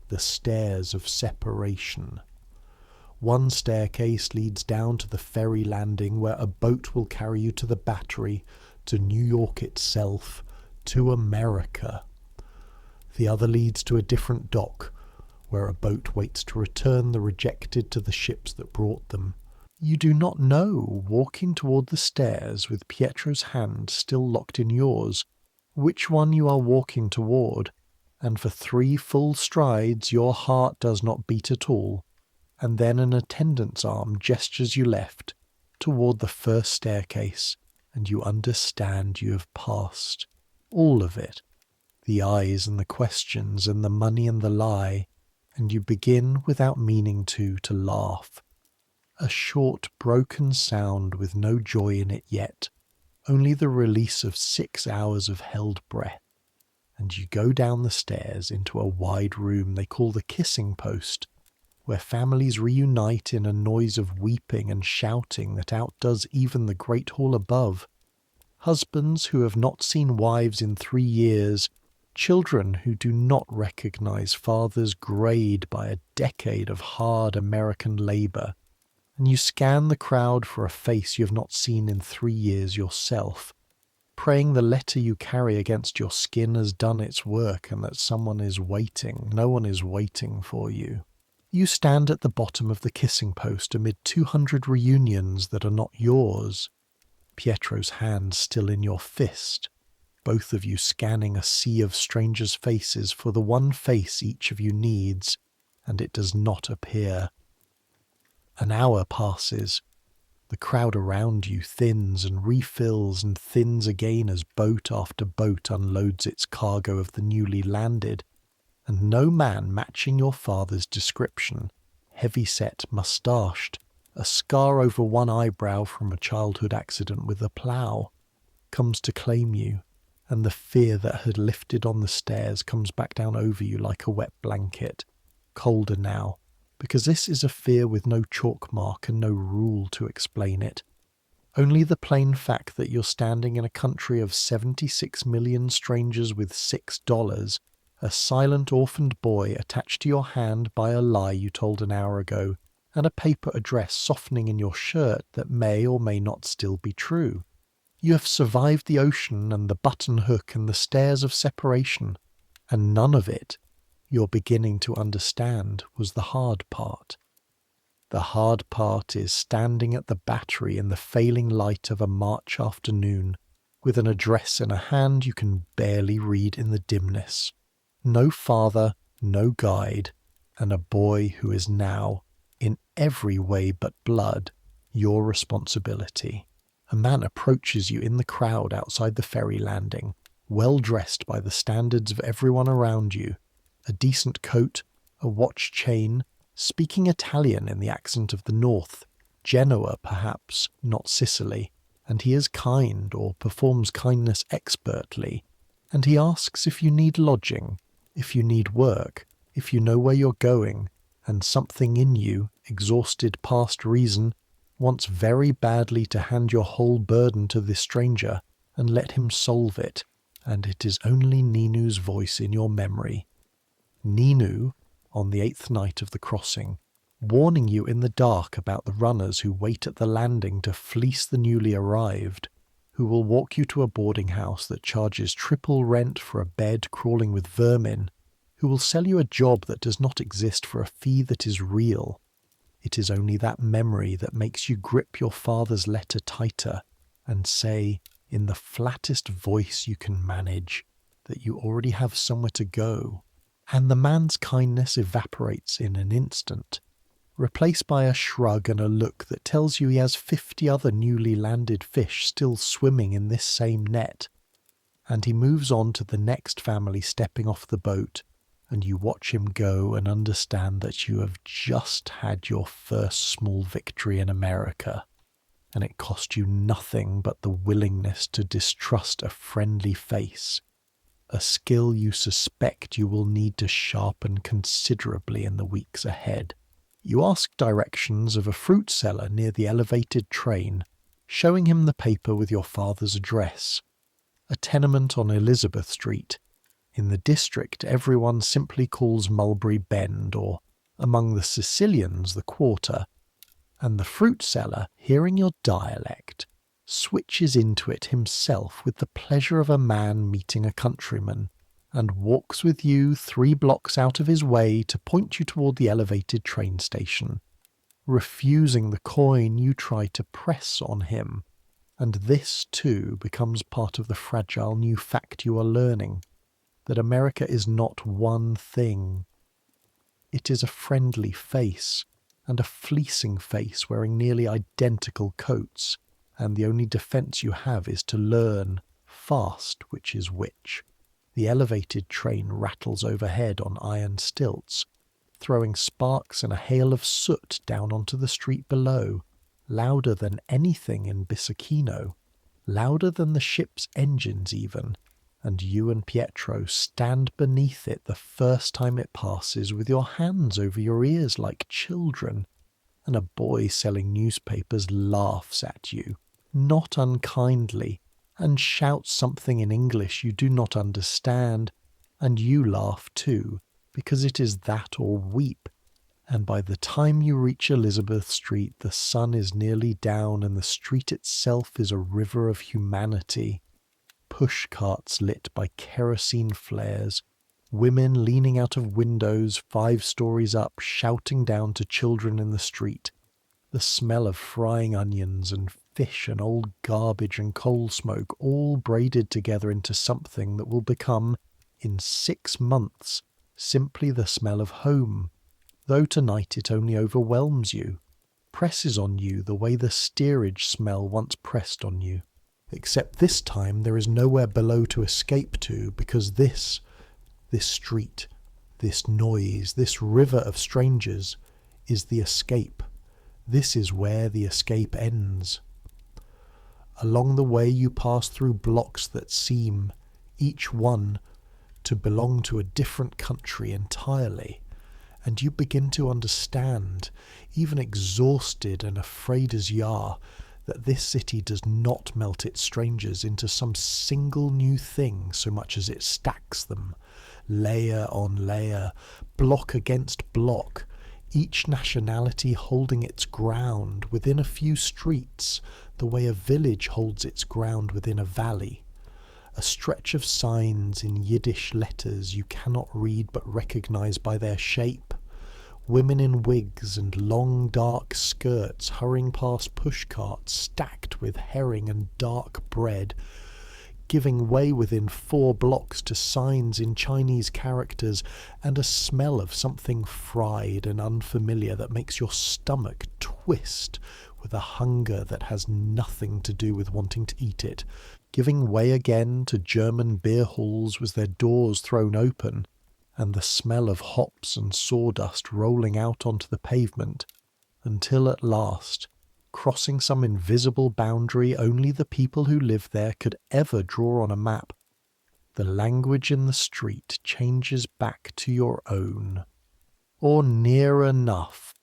A: the stairs of separation. One staircase leads down to the ferry landing, where a boat will carry you to the Battery, to New York itself, to America. The other leads to a different dock, where a boat waits to return the rejected to the ships that brought them. You do not know, walking toward the stairs with Pietro's hand still locked in yours, which one you are walking toward, and for 3 full strides your heart does not beat at all, and then an attendant's arm gestures you left, toward the first staircase, and you understand you have passed. All of it. The eyes and the questions and the money and the lie, and you begin, without meaning to laugh. A short, broken sound with no joy in it yet, only the release of 6 hours of held breath. And you go down the stairs into a wide room they call the kissing post, where families reunite in a noise of weeping and shouting that outdoes even the great hall above. Husbands who have not seen wives in 3 years, children who do not recognize fathers grayed by a decade of hard American labor, and you scan the crowd for a face you have not seen in 3 years yourself, praying the letter you carry against your skin has done its work and that someone is waiting. No one is waiting for you. You stand at the bottom of the kissing post amid 200 reunions that are not yours, Pietro's hand still in your fist, both of you scanning a sea of strangers' faces for the one face each of you needs, and it does not appear. An hour passes. The crowd around you thins and refills and thins again as boat after boat unloads its cargo of the newly landed, and no man matching your father's description, heavy-set, moustached, a scar over one eyebrow from a childhood accident with a plough, comes to claim you, and the fear that had lifted on the stairs comes back down over you like a wet blanket, colder now, because this is a fear with no chalk mark and no rule to explain it. Only the plain fact that you're standing in a country of 76 million strangers with $6, a silent orphaned boy attached to your hand by a lie you told an hour ago, and a paper address softening in your shirt that may or may not still be true. You have survived the ocean and the buttonhook and the stairs of separation, and none of it, you're beginning to understand, was the hard part. The hard part is standing at the Battery in the failing light of a March afternoon, with an address in a hand you can barely read in the dimness. No father, no guide, and a boy who is now, in every way but blood, your responsibility. A man approaches you in the crowd outside the ferry landing, well dressed by the standards of everyone around you, a decent coat, a watch chain, speaking Italian in the accent of the north, Genoa perhaps, not Sicily, and he is kind or performs kindness expertly, and he asks if you need lodging, if you need work, if you know where you're going, and something in you, exhausted past reason, wants very badly to hand your whole burden to this stranger and let him solve it, and it is only Ninu's voice in your memory. Ninu, on the 8th night of the crossing, warning you in the dark about the runners who wait at the landing to fleece the newly arrived, who will walk you to a boarding house that charges triple rent for a bed crawling with vermin, who will sell you a job that does not exist for a fee that is real. It is only that memory that makes you grip your father's letter tighter and say, in the flattest voice you can manage, that you already have somewhere to go. And the man's kindness evaporates in an instant, replaced by a shrug and a look that tells you he has 50 other newly landed fish still swimming in this same net. And he moves on to the next family stepping off the boat, and you watch him go and understand that you have just had your first small victory in America, and it cost you nothing but the willingness to distrust a friendly face, a skill you suspect you will need to sharpen considerably in the weeks ahead. You ask directions of a fruit seller near the elevated train, showing him the paper with your father's address. A tenement on Elizabeth Street. In the district, everyone simply calls Mulberry Bend, or among the Sicilians, the Quarter. And the fruit seller, hearing your dialect, switches into it himself with the pleasure of a man meeting a countryman, and walks with you 3 blocks out of his way to point you toward the elevated train station, refusing the coin you try to press on him. And this, too, becomes part of the fragile new fact you are learning, that America is not one thing. It is a friendly face, and a fleecing face wearing nearly identical coats, and the only defence you have is to learn fast which is which. The elevated train rattles overhead on iron stilts, throwing sparks and a hail of soot down onto the street below, louder than anything in Bisakino, louder than the ship's engines even, and you and Pietro stand beneath it the first time it passes with your hands over your ears like children, and a boy selling newspapers laughs at you, not unkindly, and shouts something in English you do not understand, and you laugh too, because it is that or weep. And by the time you reach Elizabeth Street, the sun is nearly down and the street itself is a river of humanity. Push carts lit by kerosene flares, women leaning out of windows 5 stories up, shouting down to children in the street, the smell of frying onions and fish and old garbage and coal smoke all braided together into something that will become, in 6 months, simply the smell of home, though tonight it only overwhelms you, presses on you the way the steerage smell once pressed on you. Except this time there is nowhere below to escape to, because this street, this noise, this river of strangers is the escape. This is where the escape ends. Along the way you pass through blocks that seem, each one, to belong to a different country entirely, and you begin to understand, even exhausted and afraid as you are, that this city does not melt its strangers into some single new thing so much as it stacks them, layer on layer, block against block, each nationality holding its ground within a few streets, the way a village holds its ground within a valley. A stretch of signs in Yiddish letters you cannot read but recognize by their shape. Women in wigs and long dark skirts hurrying past pushcarts stacked with herring and dark bread, giving way within 4 blocks to signs in Chinese characters, and a smell of something fried and unfamiliar that makes your stomach twist with a hunger that has nothing to do with wanting to eat it, giving way again to German beer halls with their doors thrown open, and the smell of hops and sawdust rolling out onto the pavement, until at last, crossing some invisible boundary only the people who live there could ever draw on a map, the language in the street changes back to your own, or near enough.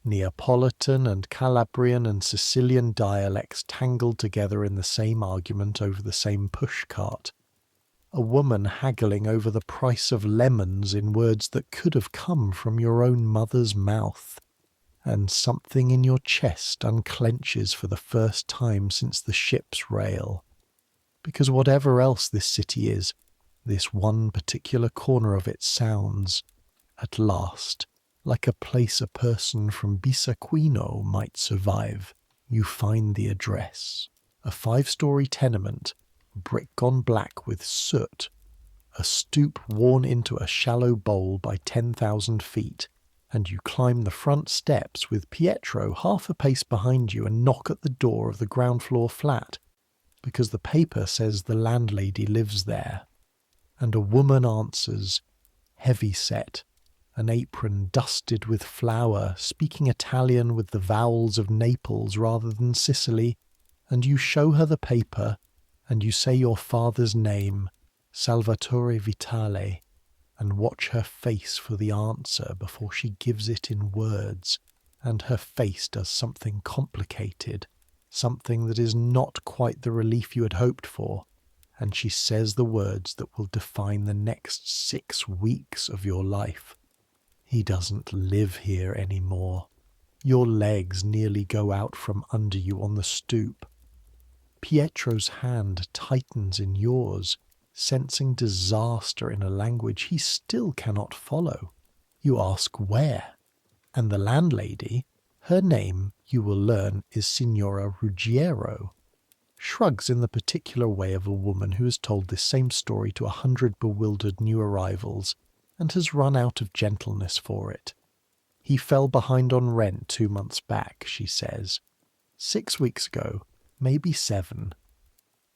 A: Neapolitan and Calabrian and Sicilian dialects tangled together in the same argument over the same pushcart. A woman haggling over the price of lemons in words that could have come from your own mother's mouth, and something in your chest unclenches for the first time since the ship's rail. Because whatever else this city is, this one particular corner of it sounds, at last, like a place a person from Bisaquino might survive. You find the address. A 5-story tenement, brick gone black with soot, a stoop worn into a shallow bowl by 10,000 feet, and you climb the front steps with Pietro half a pace behind you and knock at the door of the ground floor flat, because the paper says the landlady lives there. And a woman answers, heavy-set, an apron dusted with flour, speaking Italian with the vowels of Naples rather than Sicily, and you show her the paper, and you say your father's name, Salvatore Vitale, and watch her face for the answer before she gives it in words, and her face does something complicated, something that is not quite the relief you had hoped for, and she says the words that will define the next 6 weeks of your life. He doesn't live here anymore. Your legs nearly go out from under you on the stoop. Pietro's hand tightens in yours, sensing disaster in a language he still cannot follow. You ask where, and the landlady, her name, you will learn, is Signora Ruggiero, shrugs in the particular way of a woman who has told this same story to 100 bewildered new arrivals and has run out of gentleness for it. He fell behind on rent 2 months back, she says. 6 weeks ago, maybe 7.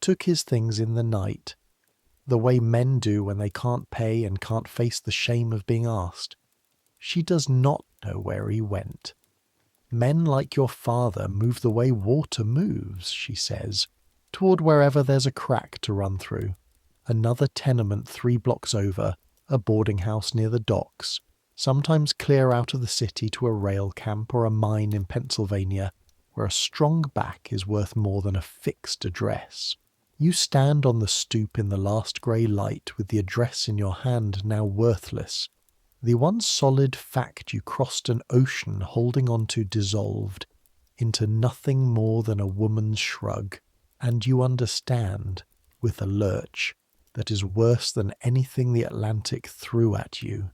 A: Took his things in the night, the way men do when they can't pay and can't face the shame of being asked. She does not know where he went. Men like your father move the way water moves, she says, toward wherever there's a crack to run through. Another tenement 3 blocks over, a boarding house near the docks, sometimes clear out of the city to a rail camp or a mine in Pennsylvania, where a strong back is worth more than a fixed address. You stand on the stoop in the last grey light with the address in your hand now worthless. The one solid fact you crossed an ocean holding on to dissolved into nothing more than a woman's shrug, and you understand, with a lurch that is worse than anything the Atlantic threw at you,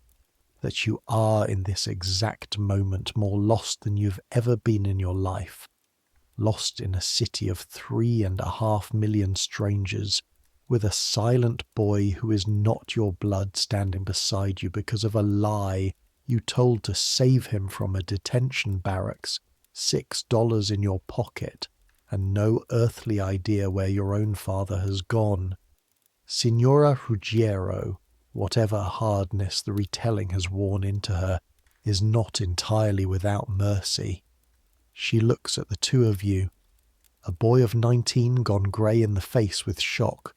A: that you are in this exact moment more lost than you've ever been in your life. Lost in a city of 3.5 million strangers, with a silent boy who is not your blood standing beside you because of a lie you told to save him from a detention barracks, $6 in your pocket, and no earthly idea where your own father has gone. Signora Ruggiero, whatever hardness the retelling has worn into her, is not entirely without mercy. She looks at the two of you, a boy of 19 gone grey in the face with shock,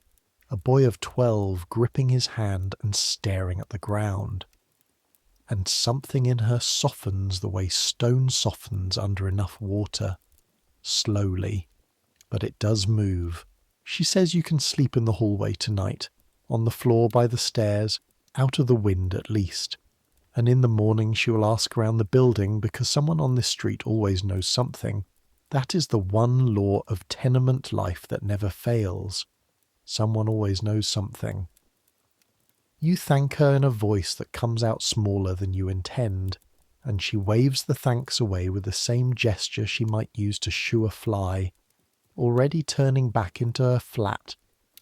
A: a boy of 12 gripping his hand and staring at the ground. And something in her softens the way stone softens under enough water. Slowly, but it does move. She says you can sleep in the hallway tonight, on the floor by the stairs, out of the wind at least. And in the morning she will ask around the building because someone on this street always knows something. That is the one law of tenement life that never fails. Someone always knows something. You thank her in a voice that comes out smaller than you intend, and she waves the thanks away with the same gesture she might use to shoo a fly, already turning back into her flat,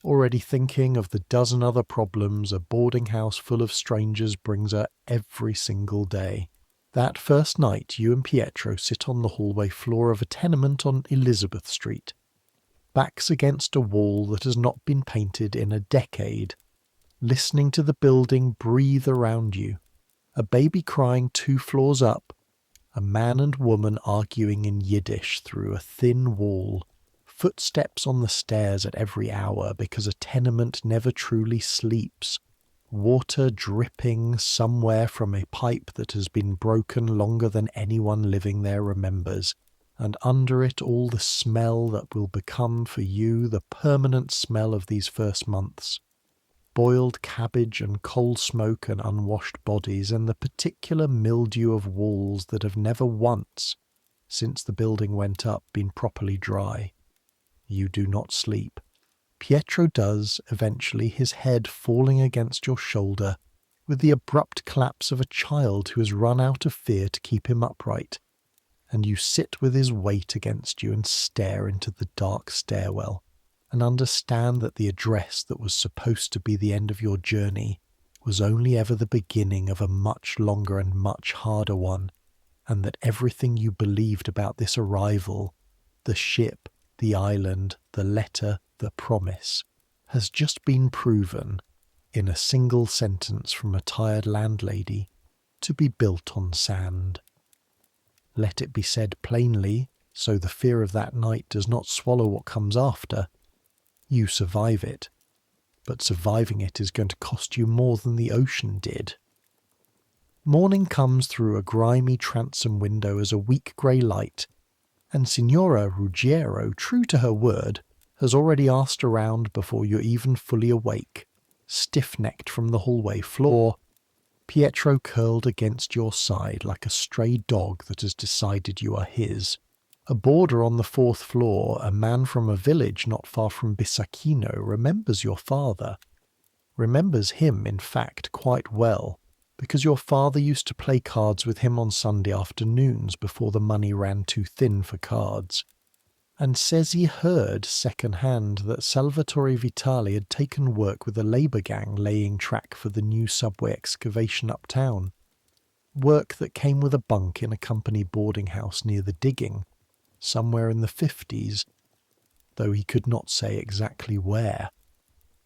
A: already thinking of the dozen other problems a boarding house full of strangers brings her every single day. That first night you and Pietro sit on the hallway floor of a tenement on Elizabeth Street, backs against a wall that has not been painted in a decade, listening to the building breathe around you, a baby crying 2 floors up, a man and woman arguing in Yiddish through a thin wall, footsteps on the stairs at every hour because a tenement never truly sleeps, water dripping somewhere from a pipe that has been broken longer than anyone living there remembers, and under it all the smell that will become for you the permanent smell of these first months. Boiled cabbage and coal smoke and unwashed bodies and the particular mildew of walls that have never once, since the building went up, been properly dry. You do not sleep. Pietro does, eventually, his head falling against your shoulder with the abrupt collapse of a child who has run out of fear to keep him upright, and you sit with his weight against you and stare into the dark stairwell, and understand that the address that was supposed to be the end of your journey was only ever the beginning of a much longer and much harder one, and that everything you believed about this arrival, the ship, the island, the letter, the promise, has just been proven, in a single sentence from a tired landlady, to be built on sand. Let it be said plainly, so the fear of that night does not swallow what comes after. You survive it. but surviving it is going to cost you more than the ocean did. Morning comes through a grimy transom window as a weak grey light, and Signora Ruggiero, true to her word, has already asked around before you're even fully awake, stiff-necked from the hallway floor, Pietro curled against your side like a stray dog that has decided you are his. A boarder on the 4th floor, a man from a village not far from Bisacchino, remembers your father. Remembers him, in fact, quite well, because your father used to play cards with him on Sunday afternoons before the money ran too thin for cards, and says he heard second-hand that Salvatore Vitali had taken work with a labour gang laying track for the new subway excavation uptown. Work that came with a bunk in a company boarding house near the digging, somewhere in the 50s, though he could not say exactly where.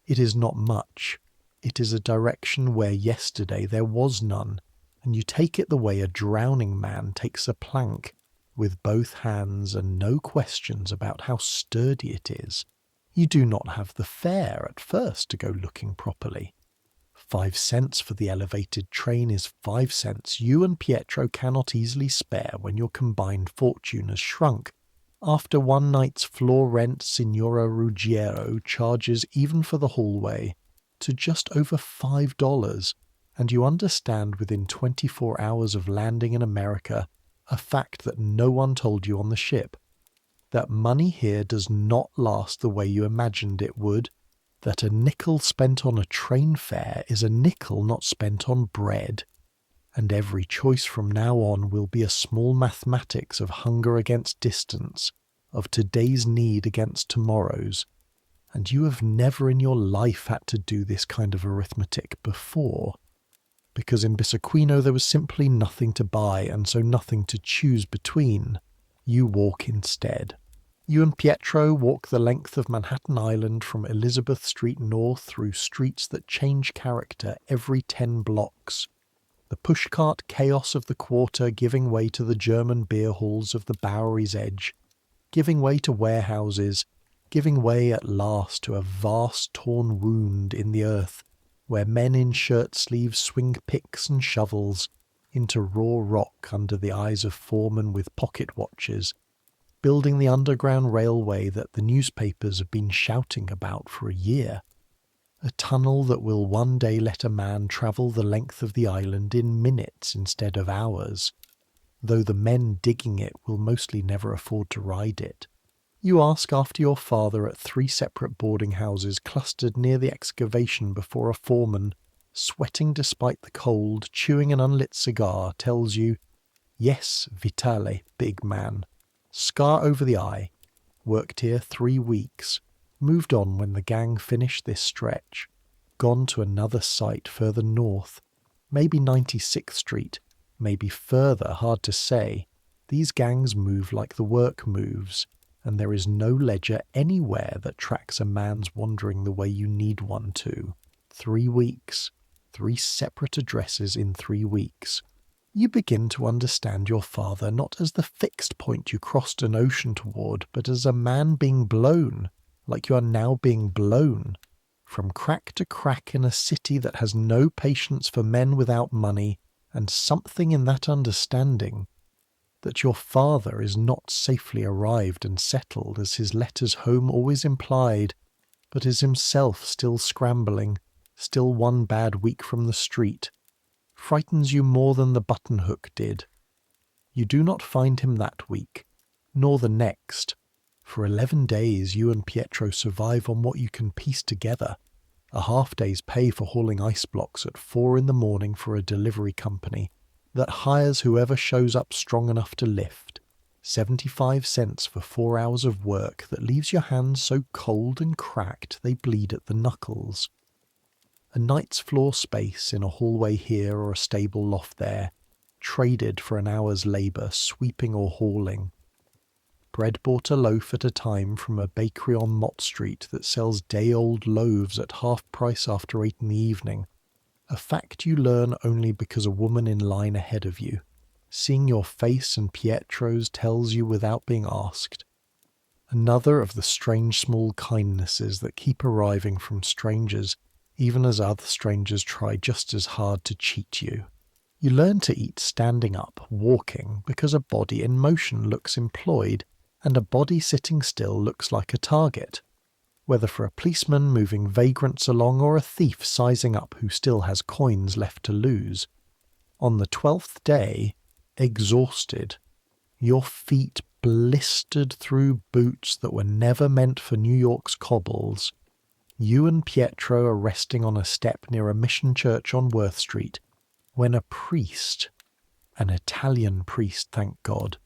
A: It is not much. It is a direction where yesterday there was none, and you take it the way a drowning man takes a plank, with both hands and no questions about how sturdy it is. You do not have the fare at first to go looking properly. 5 cents for the elevated train is 5 cents you and Pietro cannot easily spare when your combined fortune has shrunk. After one night's floor rent, Signora Ruggiero charges even for the hallway to just over $5, and you understand within 24 hours of landing in America a fact that no one told you on the ship, that money here does not last the way you imagined it would, that a nickel spent on a train fare is a nickel not spent on bread, and every choice from now on will be a small mathematics of hunger against distance, of today's need against tomorrow's, and you have never in your life had to do this kind of arithmetic before, because in Bisacquino there was simply nothing to buy and so nothing to choose between. You walk instead. You and Pietro walk the length of Manhattan Island from Elizabeth Street north through streets that change character every 10 blocks. The pushcart chaos of the quarter giving way to the German beer halls of the Bowery's edge, giving way to warehouses, giving way at last to a vast torn wound in the earth, where men in shirt sleeves swing picks and shovels into raw rock under the eyes of foremen with pocket watches, building the underground railway that the newspapers have been shouting about for a year. A tunnel that will one day let a man travel the length of the island in minutes instead of hours, though the men digging it will mostly never afford to ride it. You ask after your father at 3 separate boarding houses clustered near the excavation before a foreman, sweating despite the cold, chewing an unlit cigar, tells you, "Yes, Vitale, big man. Scar over the eye. Worked here 3 weeks. Moved on when the gang finished this stretch. Gone to another site further north. Maybe 96th Street. Maybe further, hard to say. These gangs move like the work moves, and there is no ledger anywhere that tracks a man's wandering the way you need one to. 3 weeks. 3 separate addresses in 3 weeks. You begin to understand your father not as the fixed point you crossed an ocean toward, but as a man being blown, like you are now being blown, from crack to crack in a city that has no patience for men without money, and something in that understanding, that your father is not safely arrived and settled as his letters home always implied, but is himself still scrambling, still one bad week from the street, frightens you more than the buttonhook did. You do not find him that week, nor the next. For 11 days you and Pietro survive on what you can piece together. A half-day's pay for hauling ice blocks at 4 in the morning for a delivery company that hires whoever shows up strong enough to lift. 75 cents for 4 hours of work that leaves your hands so cold and cracked they bleed at the knuckles. A night's floor space in a hallway here or a stable loft there, traded for an hour's labour sweeping or hauling. Bread bought a loaf at a time from a bakery on Mott Street that sells day-old loaves at half price after 8 in the evening, a fact you learn only because a woman in line ahead of you, seeing your face and Pietro's, tells you without being asked. Another of the strange small kindnesses that keep arriving from strangers, even as other strangers try just as hard to cheat you. You learn to eat standing up, walking, because a body in motion looks employed, and a body sitting still looks like a target. Whether for a policeman moving vagrants along or a thief sizing up who still has coins left to lose. On the 12th day, exhausted, your feet blistered through boots that were never meant for New York's cobbles, you and Pietro are resting on a step near a mission church on Worth Street, when a priest, an Italian priest, thank God,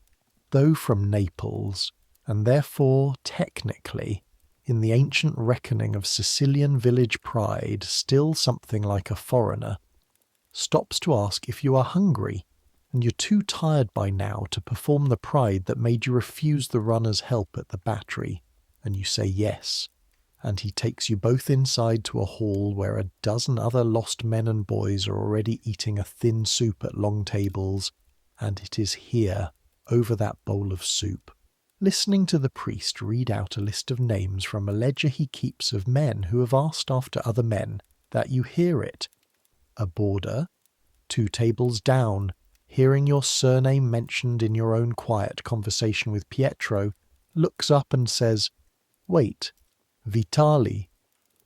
A: though from Naples, and therefore, technically, in the ancient reckoning of Sicilian village pride, still something like a foreigner, stops to ask if you are hungry, and you're too tired by now to perform the pride that made you refuse the runner's help at the battery, and you say yes, and he takes you both inside to a hall where a dozen other lost men and boys are already eating a thin soup at long tables, and it is here, over that bowl of soup, listening to the priest read out a list of names from a ledger he keeps of men who have asked after other men, that you hear it. A boarder, 2 tables down, hearing your surname mentioned in your own quiet conversation with Pietro, looks up and says, "Wait, Vitali,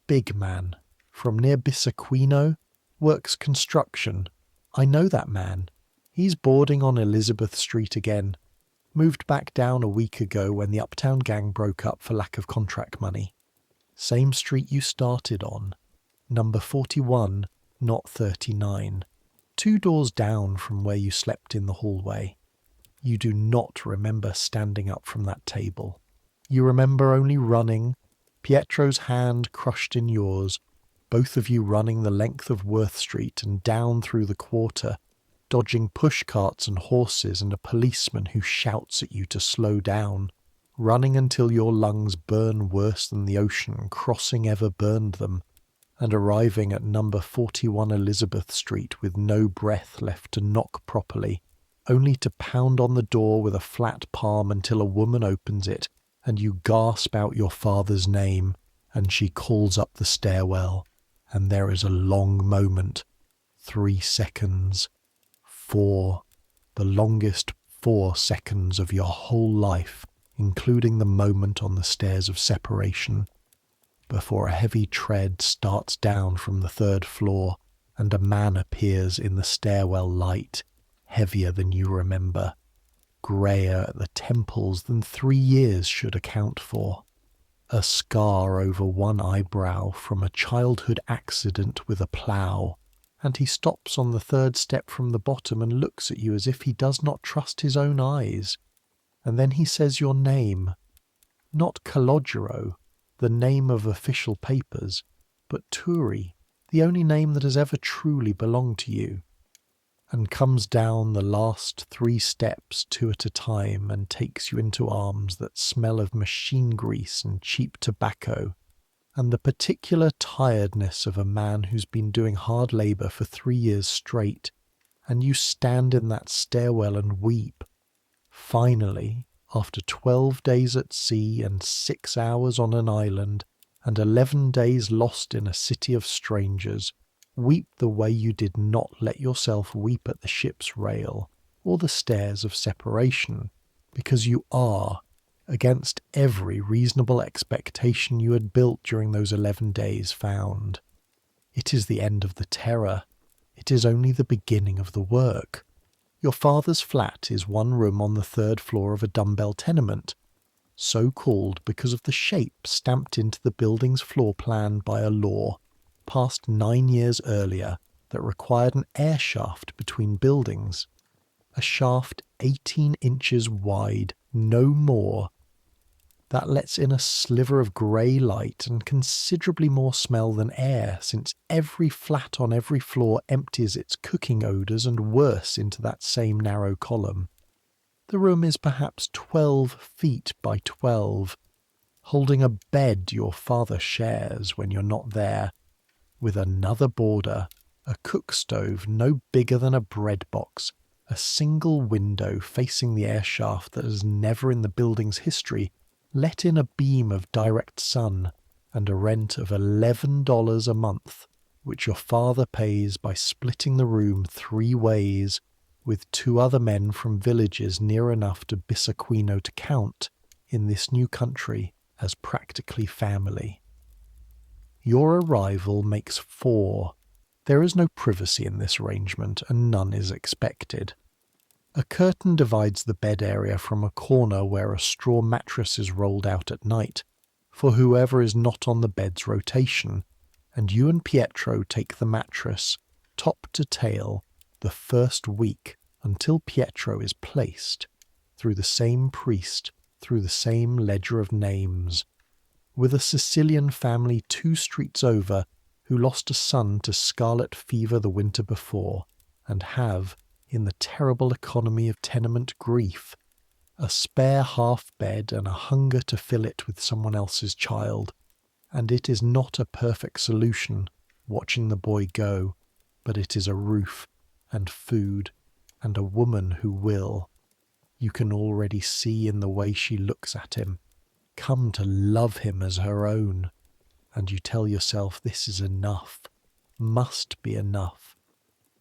A: big man, from near Bisaquino, works construction. I know that man. He's boarding on Elizabeth Street again. Moved back down a week ago when the Uptown gang broke up for lack of contract money. Same street you started on. Number 41, not 39. 2 doors down from where you slept in the hallway. You do not remember standing up from that table. You remember only running, Pietro's hand crushed in yours, both of you running the length of Worth Street and down through the quarter, dodging pushcarts and horses and a policeman who shouts at you to slow down, running until your lungs burn worse than the ocean crossing ever burned them, and arriving at number 41 Elizabeth Street with no breath left to knock properly, only to pound on the door with a flat palm until a woman opens it, and you gasp out your father's name, and she calls up the stairwell, and there is a long moment, 3 seconds, 4, the longest 4 seconds of your whole life, including the moment on the stairs of separation, before a heavy tread starts down from the 3rd floor and a man appears in the stairwell light, heavier than you remember, greyer at the temples than 3 years should account for, a scar over one eyebrow from a childhood accident with a plough, and he stops on the 3rd step from the bottom and looks at you as if he does not trust his own eyes, and then he says your name, not Calogero, the name of official papers, but Turi, the only name that has ever truly belonged to you, and comes down the last 3 steps 2 at a time and takes you into arms that smell of machine grease and cheap tobacco, and the particular tiredness of a man who's been doing hard labour for 3 years straight, and you stand in that stairwell and weep. Finally, after 12 days at sea and 6 hours on an island, and 11 days lost in a city of strangers, weep the way you did not let yourself weep at the ship's rail or the stairs of separation, because you are, against every reasonable expectation you had built during those 11 days, found. It is the end of the terror. It is only the beginning of the work. Your father's flat is 1 room on the 3rd floor of a dumbbell tenement, so called because of the shape stamped into the building's floor plan by a law passed 9 years earlier that required an airshaft between buildings, a shaft 18 inches wide, no more, that lets in a sliver of grey light and considerably more smell than air, since every flat on every floor empties its cooking odours and worse into that same narrow column. The room is perhaps 12 feet by 12, holding a bed your father shares when you're not there, with another boarder, a cook stove no bigger than a bread box, a single window facing the air shaft that has never in the building's history let in a beam of direct sun, and a rent of $11 a month, which your father pays by splitting the room 3 ways with 2 other men from villages near enough to Bissaquino to count in this new country as practically family. Your arrival makes 4. There is no privacy in this arrangement, and none is expected. A curtain divides the bed area from a corner where a straw mattress is rolled out at night, for whoever is not on the bed's rotation, and you and Pietro take the mattress, top to tail, the first week until Pietro is placed, through the same priest, through the same ledger of names, with a Sicilian family 2 streets over who lost a son to scarlet fever the winter before, and have, in the terrible economy of tenement grief, a spare half-bed and a hunger to fill it with someone else's child, and it is not a perfect solution, watching the boy go, but it is a roof, and food, and a woman who will. You can already see in the way she looks at him, come to love him as her own, and you tell yourself this is enough, must be enough,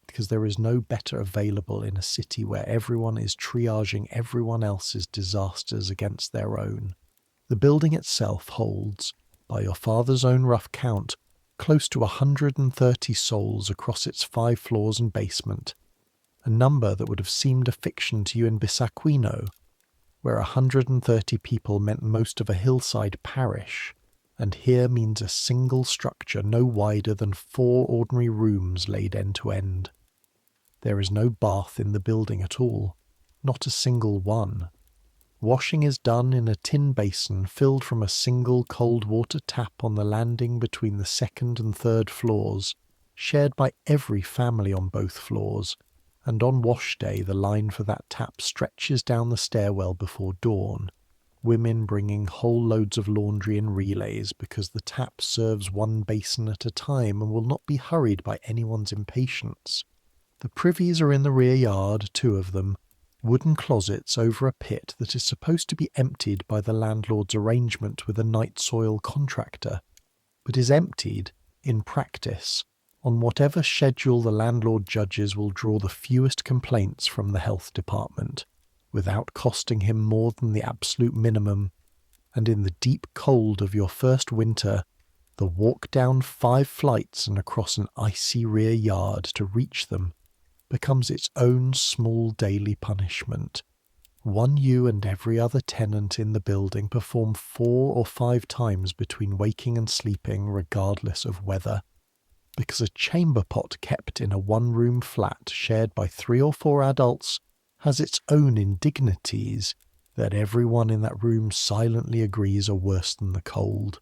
A: because there is no better available in a city where everyone is triaging everyone else's disasters against their own. The building itself holds, by your father's own rough count, close to 130 souls across its 5 floors and basement, a number that would have seemed a fiction to you in Bissaquino, where 130 people meant most of a hillside parish, and here means a single structure no wider than 4 ordinary rooms laid end to end. There is no bath in the building at all, not a single one. Washing is done in a tin basin filled from a single cold water tap on the landing between the 2nd and 3rd floors, shared by every family on both floors, and on wash day the line for that tap stretches down the stairwell before dawn, women bringing whole loads of laundry in relays because the tap serves 1 basin at a time and will not be hurried by anyone's impatience. The privies are in the rear yard, 2 of them, wooden closets over a pit that is supposed to be emptied by the landlord's arrangement with a night soil contractor, but is emptied, in practice, on whatever schedule the landlord judges will draw the fewest complaints from the health department, without costing him more than the absolute minimum, and in the deep cold of your first winter, the walk down 5 flights and across an icy rear yard to reach them becomes its own small daily punishment. One you and every other tenant in the building perform 4 or 5 times between waking and sleeping, regardless of weather, because a chamber pot kept in a 1-room flat shared by 3 or 4 adults has its own indignities that everyone in that room silently agrees are worse than the cold.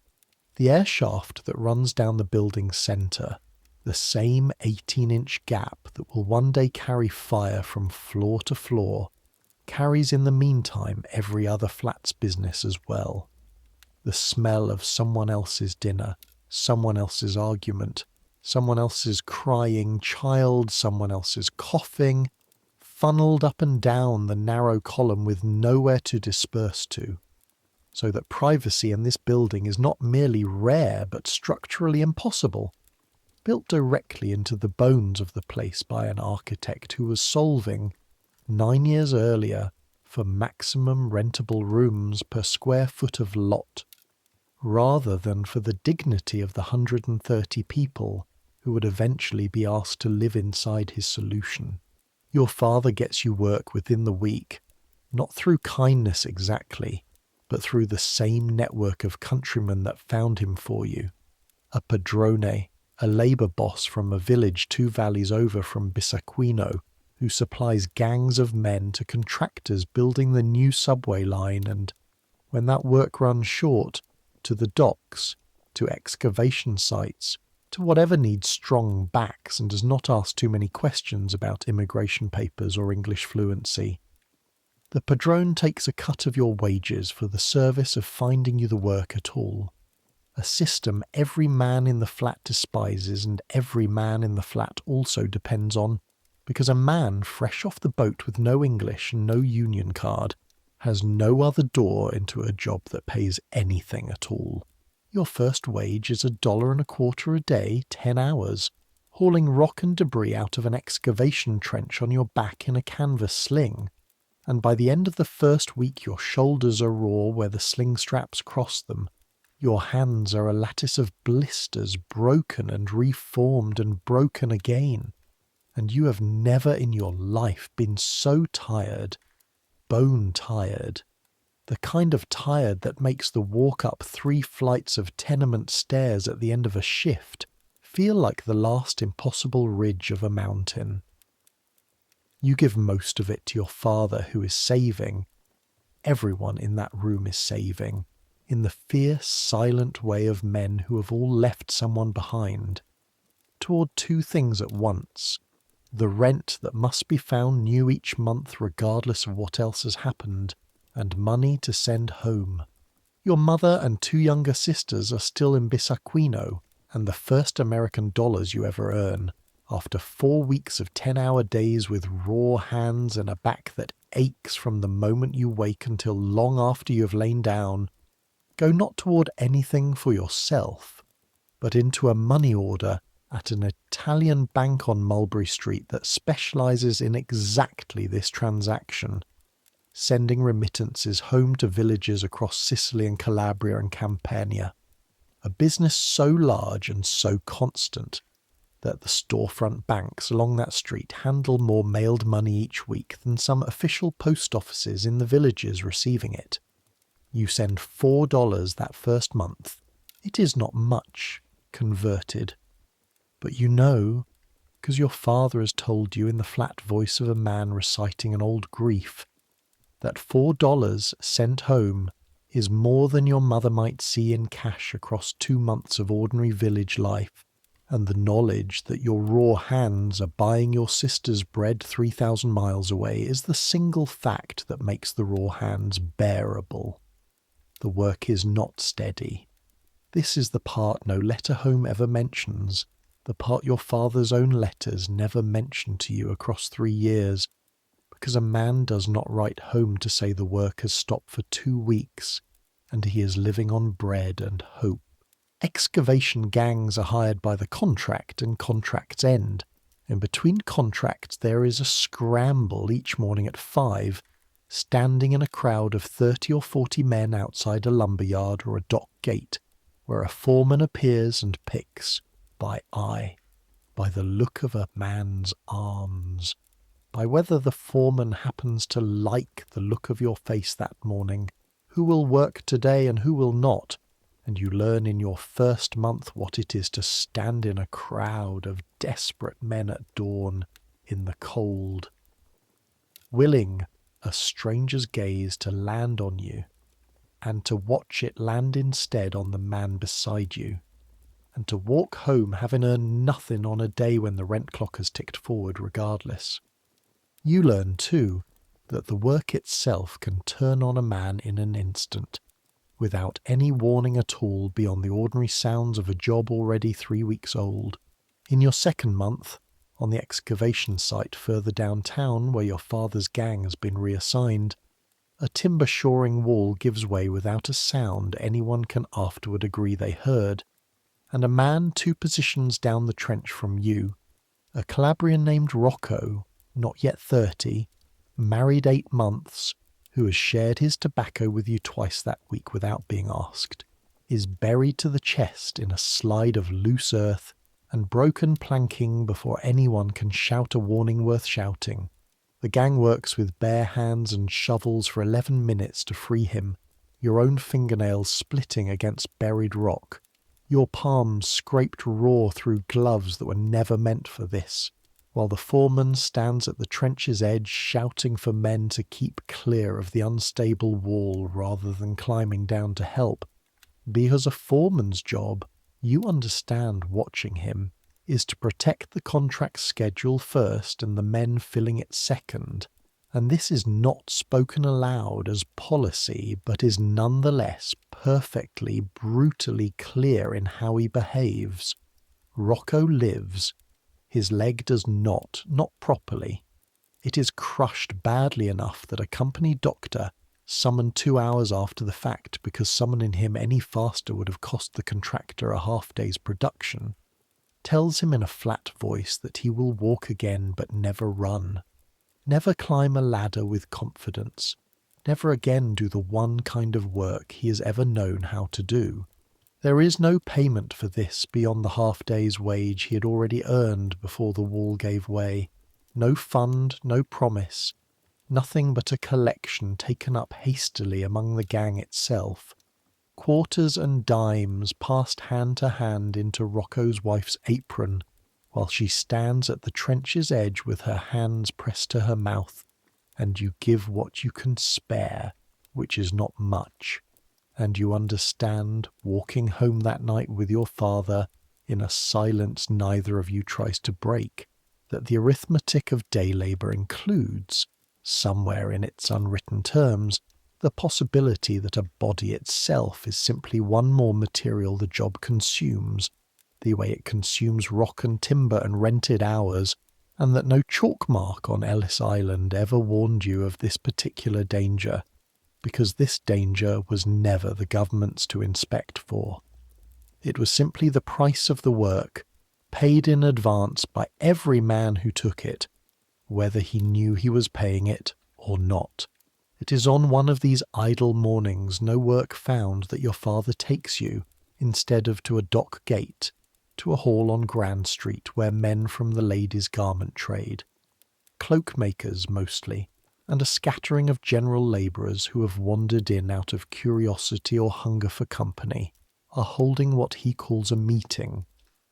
A: The airshaft that runs down the building's centre, the same 18-inch gap that will one day carry fire from floor to floor, carries in the meantime every other flat's business as well. The smell of someone else's dinner, someone else's argument, someone else's crying child, someone else's coughing, funneled up and down the narrow column with nowhere to disperse to, so that privacy in this building is not merely rare but structurally impossible, built directly into the bones of the place by an architect who was solving, 9 years earlier, for maximum rentable rooms per square foot of lot, rather than for the dignity of the 130 people who would eventually be asked to live inside his solution. Your father gets you work within the week, not through kindness exactly, but through the same network of countrymen that found him for you. A padrone, a labour boss from a village 2 valleys over from Bissaquino, who supplies gangs of men to contractors building the new subway line and, when that work runs short, to the docks, to excavation sites, to whatever needs strong backs and does not ask too many questions about immigration papers or English fluency. The padrone takes a cut of your wages for the service of finding you the work at all. A system every man in the flat despises and every man in the flat also depends on, because a man fresh off the boat with no English and no union card has no other door into a job that pays anything at all. Your first wage is $1.25 a day, 10 hours, hauling rock and debris out of an excavation trench on your back in a canvas sling. And by the end of the first week your shoulders are raw where the sling straps cross them. Your hands are a lattice of blisters, broken and reformed and broken again. And you have never in your life been so tired, bone tired, the kind of tired that makes the walk up 3 flights of tenement stairs at the end of a shift feel like the last impossible ridge of a mountain. You give most of it to your father, who is saving. Everyone in that room is saving, in the fierce, silent way of men who have all left someone behind, toward 2 things at once: the rent that must be found new each month regardless of what else has happened, and money to send home. Your mother and 2 younger sisters are still in Bissaquino, and the first American dollars you ever earn, after 4 weeks of 10-hour days with raw hands and a back that aches from the moment you wake until long after you have lain down, go not toward anything for yourself, but into a money order at an Italian bank on Mulberry Street that specializes in exactly this transaction, sending remittances home to villages across Sicily and Calabria and Campania. A business so large and so constant that the storefront banks along that street handle more mailed money each week than some official post offices in the villages receiving it. You send $4 that first month. It is not much, converted. But you know, because your father has told you in the flat voice of a man reciting an old grief, that $4 sent home is more than your mother might see in cash across 2 months of ordinary village life, and the knowledge that your raw hands are buying your sister's bread 3,000 miles away is the single fact that makes the raw hands bearable. The work is not steady. This is the part no letter home ever mentions, the part your father's own letters never mention to you across 3 years, because a man does not write home to say the work has stopped for 2 weeks, and he is living on bread and hope. Excavation gangs are hired by the contract, and contracts end. And between contracts there is a scramble each morning at 5, standing in a crowd of 30 or 40 men outside a lumberyard or a dock gate, where a foreman appears and picks, by eye, by the look of a man's arms, by whether the foreman happens to like the look of your face that morning, who will work today and who will not, and you learn in your first month what it is to stand in a crowd of desperate men at dawn in the cold, willing a stranger's gaze to land on you, and to watch it land instead on the man beside you, and to walk home having earned nothing on a day when the rent clock has ticked forward regardless. You learn, too, that the work itself can turn on a man in an instant, without any warning at all beyond the ordinary sounds of a job already 3 weeks old. In your second month, on the excavation site further downtown where your father's gang has been reassigned, a timber shoring wall gives way without a sound anyone can afterward agree they heard, and a man 2 positions down the trench from you, a Calabrian named Rocco, not yet 30, married 8 months, who has shared his tobacco with you twice that week without being asked, is buried to the chest in a slide of loose earth and broken planking before anyone can shout a warning worth shouting. The gang works with bare hands and shovels for 11 minutes to free him, your own fingernails splitting against buried rock, your palms scraped raw through gloves that were never meant for this, while the foreman stands at the trench's edge shouting for men to keep clear of the unstable wall rather than climbing down to help, because a foreman's job, you understand watching him, is to protect the contract schedule first and the men filling it second, and this is not spoken aloud as policy, but is nonetheless perfectly, brutally clear in how he behaves. Rocco lives. His leg does not properly. It is crushed badly enough that a company doctor, summoned 2 hours after the fact because summoning him any faster would have cost the contractor a half-day's production, tells him in a flat voice that he will walk again but never run, never climb a ladder with confidence, never again do the one kind of work he has ever known how to do. There is no payment for this beyond the half-day's wage he had already earned before the wall gave way, no fund, no promise, nothing but a collection taken up hastily among the gang itself, quarters and dimes passed hand to hand into Rocco's wife's apron, while she stands at the trench's edge with her hands pressed to her mouth, and you give what you can spare, which is not much, and you understand, walking home that night with your father, in a silence neither of you tries to break, that the arithmetic of day labour includes, somewhere in its unwritten terms, the possibility that a body itself is simply one more material the job consumes, the way it consumes rock and timber and rented hours, and that no chalk mark on Ellis Island ever warned you of this particular danger, because this danger was never the government's to inspect for. It was simply the price of the work, paid in advance by every man who took it, whether he knew he was paying it or not. It is on one of these idle mornings no work found that your father takes you, instead of to a dock gate, to a hall on Grand Street where men from the ladies' garment trade, cloak-makers mostly, and a scattering of general labourers who have wandered in out of curiosity or hunger for company, are holding what he calls a meeting,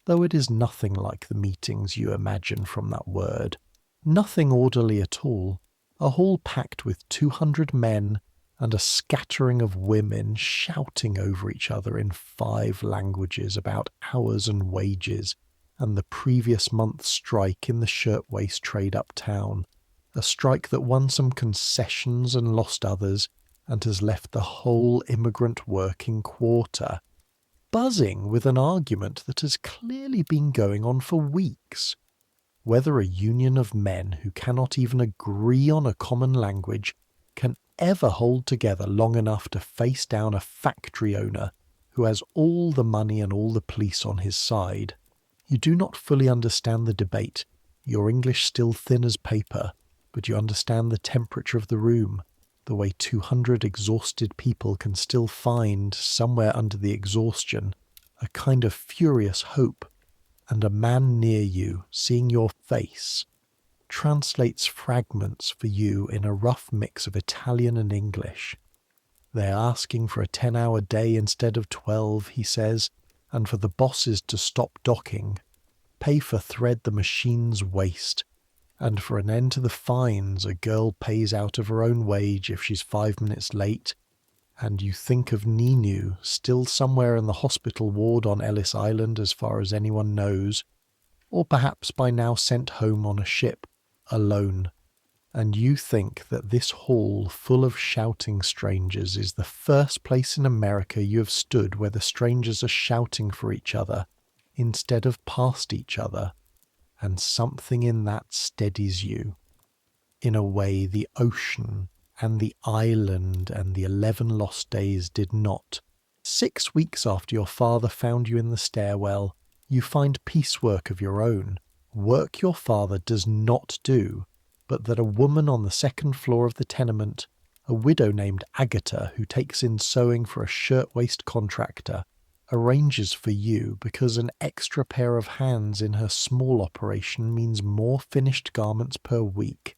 A: though it is nothing like the meetings you imagine from that word, nothing orderly at all, a hall packed with 200 men and a scattering of women shouting over each other in 5 languages about hours and wages and the previous month's strike in the shirtwaist trade uptown, a strike that won some concessions and lost others and has left the whole immigrant working quarter buzzing with an argument that has clearly been going on for weeks. Whether a union of men who cannot even agree on a common language can ever hold together long enough to face down a factory owner who has all the money and all the police on his side. You do not fully understand the debate, your English still thin as paper, but you understand the temperature of the room, the way 200 exhausted people can still find, somewhere under the exhaustion, a kind of furious hope, and a man near you, seeing your face, translates fragments for you in a rough mix of Italian and English. They are asking for a 10-hour day instead of 12, he says, and for the bosses to stop docking, pay for thread the machines waste, and for an end to the fines a girl pays out of her own wage if she's 5 minutes late, and you think of Ninu still somewhere in the hospital ward on Ellis Island as far as anyone knows, or perhaps by now sent home on a ship, alone, and you think that this hall full of shouting strangers is the first place in America you have stood where the strangers are shouting for each other instead of past each other, and something in that steadies you. In a way the ocean and the island and the 11 lost days did not. 6 weeks after your father found you in the stairwell, you find piecework of your own, work your father does not do, but that a woman on the 2nd floor of the tenement, a widow named Agatha who takes in sewing for a shirtwaist contractor, arranges for you because an extra pair of hands in her small operation means more finished garments per week,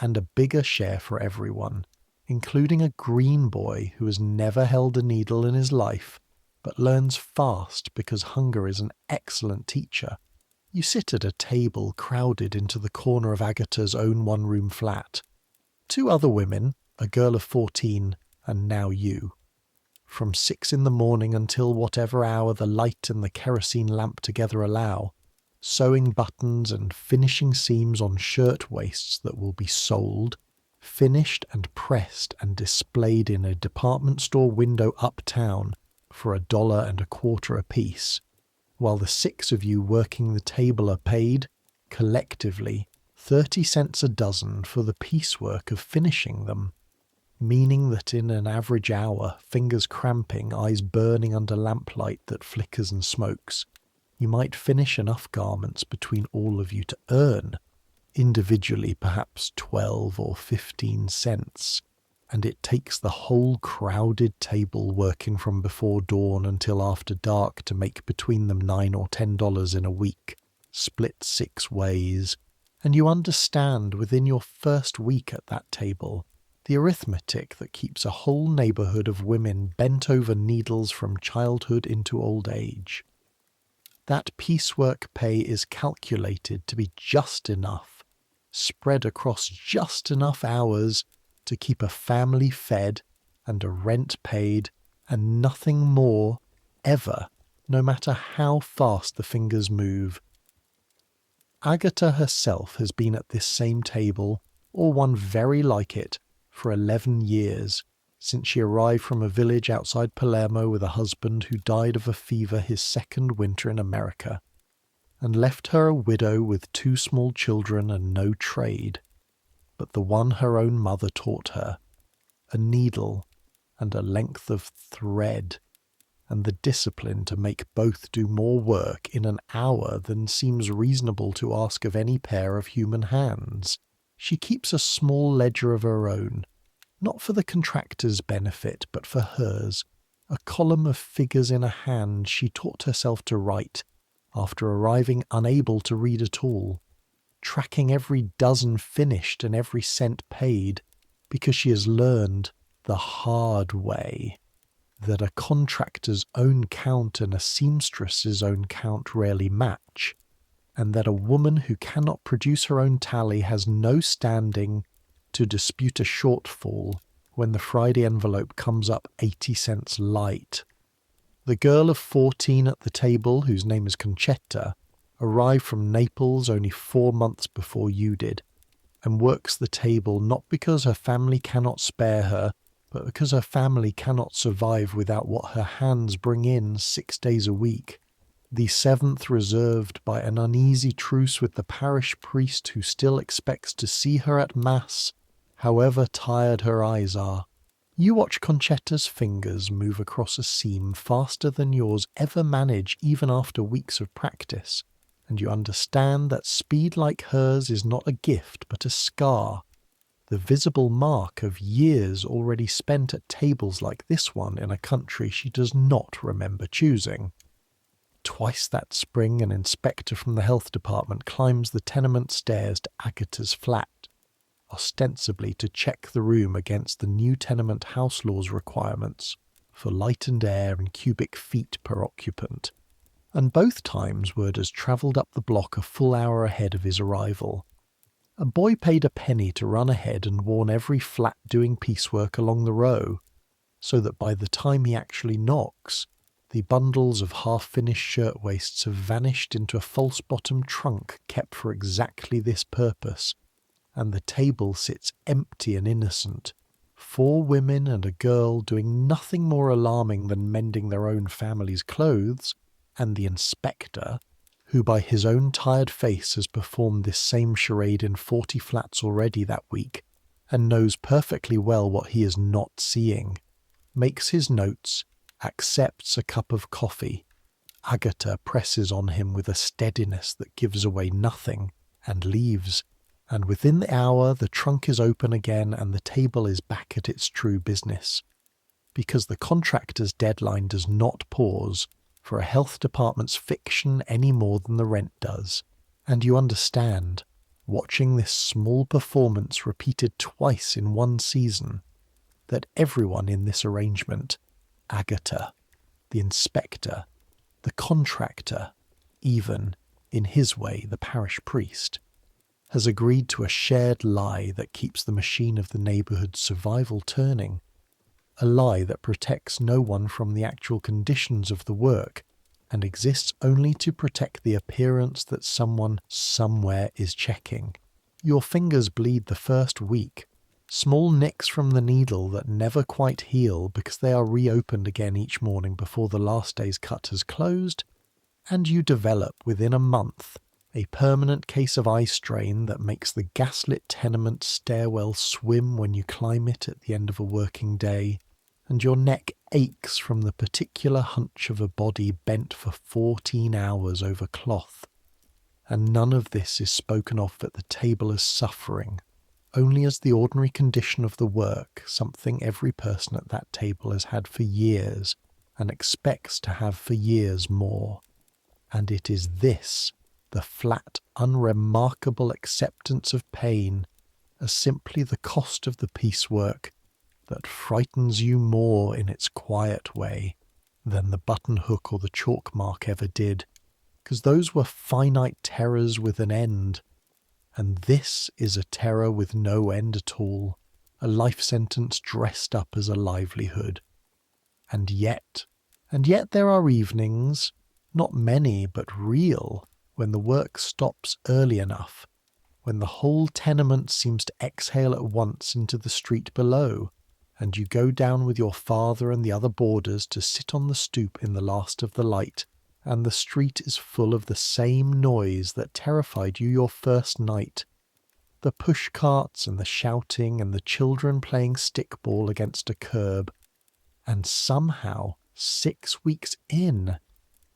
A: and a bigger share for everyone, including a green boy who has never held a needle in his life, but learns fast because hunger is an excellent teacher. You sit at a table crowded into the corner of Agatha's own one-room flat. 2 other women, a girl of 14, and now you. From 6 in the morning until whatever hour the light and the kerosene lamp together allow, sewing buttons and finishing seams on shirt waists that will be sold, finished and pressed and displayed in a department store window uptown for $1.25 apiece, while the 6 of you working the table are paid, collectively, 30 cents a dozen for the piecework of finishing them. meaning that in an average hour, fingers cramping, eyes burning under lamplight that flickers and smokes, you might finish enough garments between all of you to earn, individually perhaps 12 or 15 cents, and it takes the whole crowded table working from before dawn until after dark to make between them $9 or $10 in a week, split 6 ways, and you understand within your first week at that table the arithmetic that keeps a whole neighbourhood of women bent over needles from childhood into old age. That piecework pay is calculated to be just enough, spread across just enough hours to keep a family fed and a rent paid, and nothing more, ever, no matter how fast the fingers move. Agatha herself has been at this same table, or one very like it, for 11 years, since she arrived from a village outside Palermo with a husband who died of a fever his second winter in America, and left her a widow with 2 small children and no trade, but the one her own mother taught her, a needle and a length of thread, and the discipline to make both do more work in an hour than seems reasonable to ask of any pair of human hands. She keeps a small ledger of her own, not for the contractor's benefit, but for hers, a column of figures in a hand she taught herself to write, after arriving unable to read at all, tracking every dozen finished and every cent paid, because she has learned the hard way that a contractor's own count and a seamstress's own count rarely match, and that a woman who cannot produce her own tally has no standing to dispute a shortfall when the Friday envelope comes up 80 cents light. The girl of 14 at the table, whose name is Concetta, arrived from Naples only 4 months before you did, and works the table not because her family cannot spare her, but because her family cannot survive without what her hands bring in 6 days a week, the 7th reserved by an uneasy truce with the parish priest who still expects to see her at Mass, however tired her eyes are. You watch Concetta's fingers move across a seam faster than yours ever manage even after weeks of practice, and you understand that speed like hers is not a gift but a scar, the visible mark of years already spent at tables like this one in a country she does not remember choosing. Twice that spring an inspector from the health department climbs the tenement stairs to Agatha's flat, ostensibly to check the room against the new tenement house law's requirements for light and air and cubic feet per occupant, and both times word has travelled up the block a full hour ahead of his arrival. A boy paid a penny to run ahead and warn every flat doing piecework along the row, so that by the time he actually knocks, the bundles of half-finished shirtwaists have vanished into a false-bottomed trunk kept for exactly this purpose, and the table sits empty and innocent, 4 women and a girl doing nothing more alarming than mending their own family's clothes, and the inspector, who by his own tired face has performed this same charade in 40 flats already that week, and knows perfectly well what he is not seeing, makes his notes, accepts a cup of coffee. Agatha presses on him with a steadiness that gives away nothing, and leaves, and within the hour the trunk is open again and the table is back at its true business, because the contractor's deadline does not pause for a health department's fiction any more than the rent does, and you understand, watching this small performance repeated twice in one season, that everyone in this arrangement, Agatha, the inspector, the contractor, even, in his way, the parish priest, has agreed to a shared lie that keeps the machine of the neighbourhood's survival turning, a lie that protects no one from the actual conditions of the work and exists only to protect the appearance that someone somewhere is checking. Your fingers bleed the first week, small nicks from the needle that never quite heal because they are reopened again each morning before the last day's cut has closed, and you develop within a month a permanent case of eye strain that makes the gaslit tenement stairwell swim when you climb it at the end of a working day, and your neck aches from the particular hunch of a body bent for 14 hours over cloth. And none of this is spoken of at the table as suffering, only as the ordinary condition of the work, something every person at that table has had for years and expects to have for years more. And it is this, the flat, unremarkable acceptance of pain as simply the cost of the piecework, that frightens you more in its quiet way than the buttonhook or the chalk mark ever did, because those were finite terrors with an end, and this is a terror with no end at all, a life sentence dressed up as a livelihood. And yet there are evenings, not many but real, when the work stops early enough, when the whole tenement seems to exhale at once into the street below, and you go down with your father and the other boarders to sit on the stoop in the last of the light, and the street is full of the same noise that terrified you your first night. The push carts and the shouting and the children playing stickball against a curb. And somehow, 6 weeks in,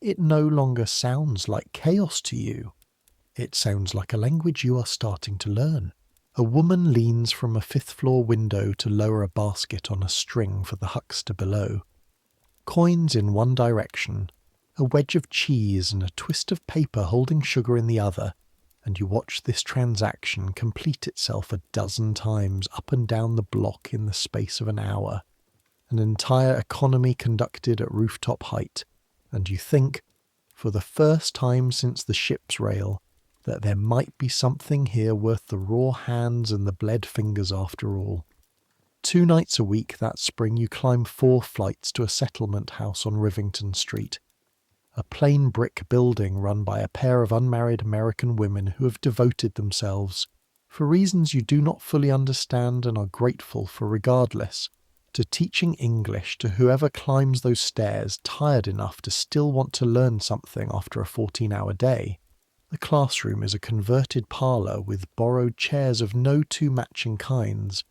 A: it no longer sounds like chaos to you. It sounds like a language you are starting to learn. A woman leans from a fifth-floor window to lower a basket on a string for the huckster below. Coins in one direction, a wedge of cheese and a twist of paper holding sugar in the other, and you watch this transaction complete itself a dozen times up and down the block in the space of an hour. An entire economy conducted at rooftop height, and you think, for the first time since the ship's rail, that there might be something here worth the raw hands and the bled fingers after all. 2 nights a week that spring you climb 4 flights to a settlement house on Rivington Street, a plain brick building run by a pair of unmarried American women who have devoted themselves, for reasons you do not fully understand and are grateful for regardless, to teaching English to whoever climbs those stairs tired enough to still want to learn something after a 14-hour day. The classroom is a converted parlour with borrowed chairs of no 2 matching kinds,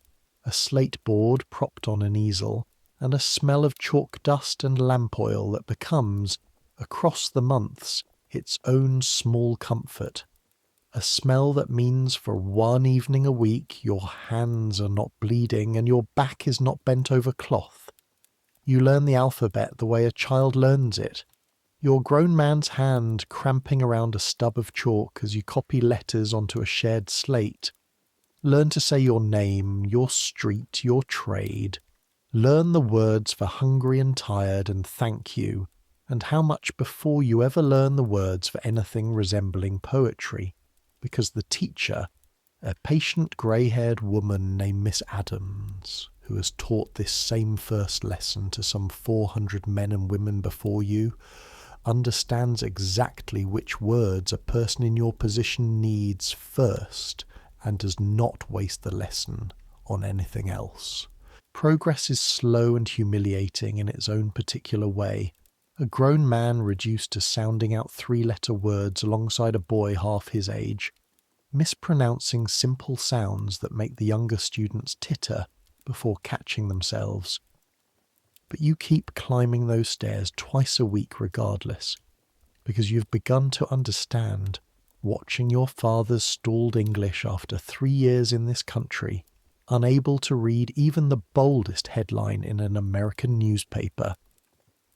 A: a slate board propped on an easel, and a smell of chalk dust and lamp oil that becomes, across the months, its own small comfort. A smell that means for 1 evening a week your hands are not bleeding and your back is not bent over cloth. You learn the alphabet the way a child learns it, your grown man's hand cramping around a stub of chalk as you copy letters onto a shared slate. Learn to say your name, your street, your trade. Learn the words for hungry and tired and thank you, and how much before you ever learn the words for anything resembling poetry, because the teacher, a patient grey-haired woman named Miss Adams, who has taught this same first lesson to some 400 men and women before you, understands exactly which words a person in your position needs first and does not waste the lesson on anything else. Progress is slow and humiliating in its own particular way. A grown man reduced to sounding out 3-letter words alongside a boy half his age, mispronouncing simple sounds that make the younger students titter before catching themselves. But you keep climbing those stairs twice a week regardless, because you've begun to understand, watching your father's stalled English after 3 years in this country, unable to read even the boldest headline in an American newspaper,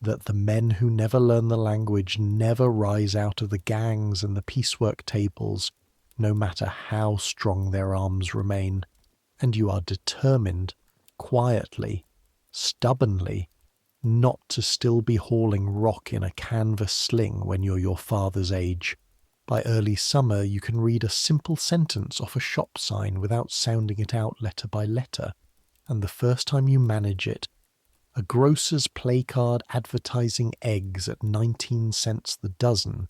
A: that the men who never learn the language never rise out of the gangs and the piecework tables, no matter how strong their arms remain, and you are determined, quietly, stubbornly, not to still be hauling rock in a canvas sling when you're your father's age. By early summer you can read a simple sentence off a shop sign without sounding it out letter by letter, and the first time you manage it, a grocer's placard advertising eggs at 19 cents the dozen,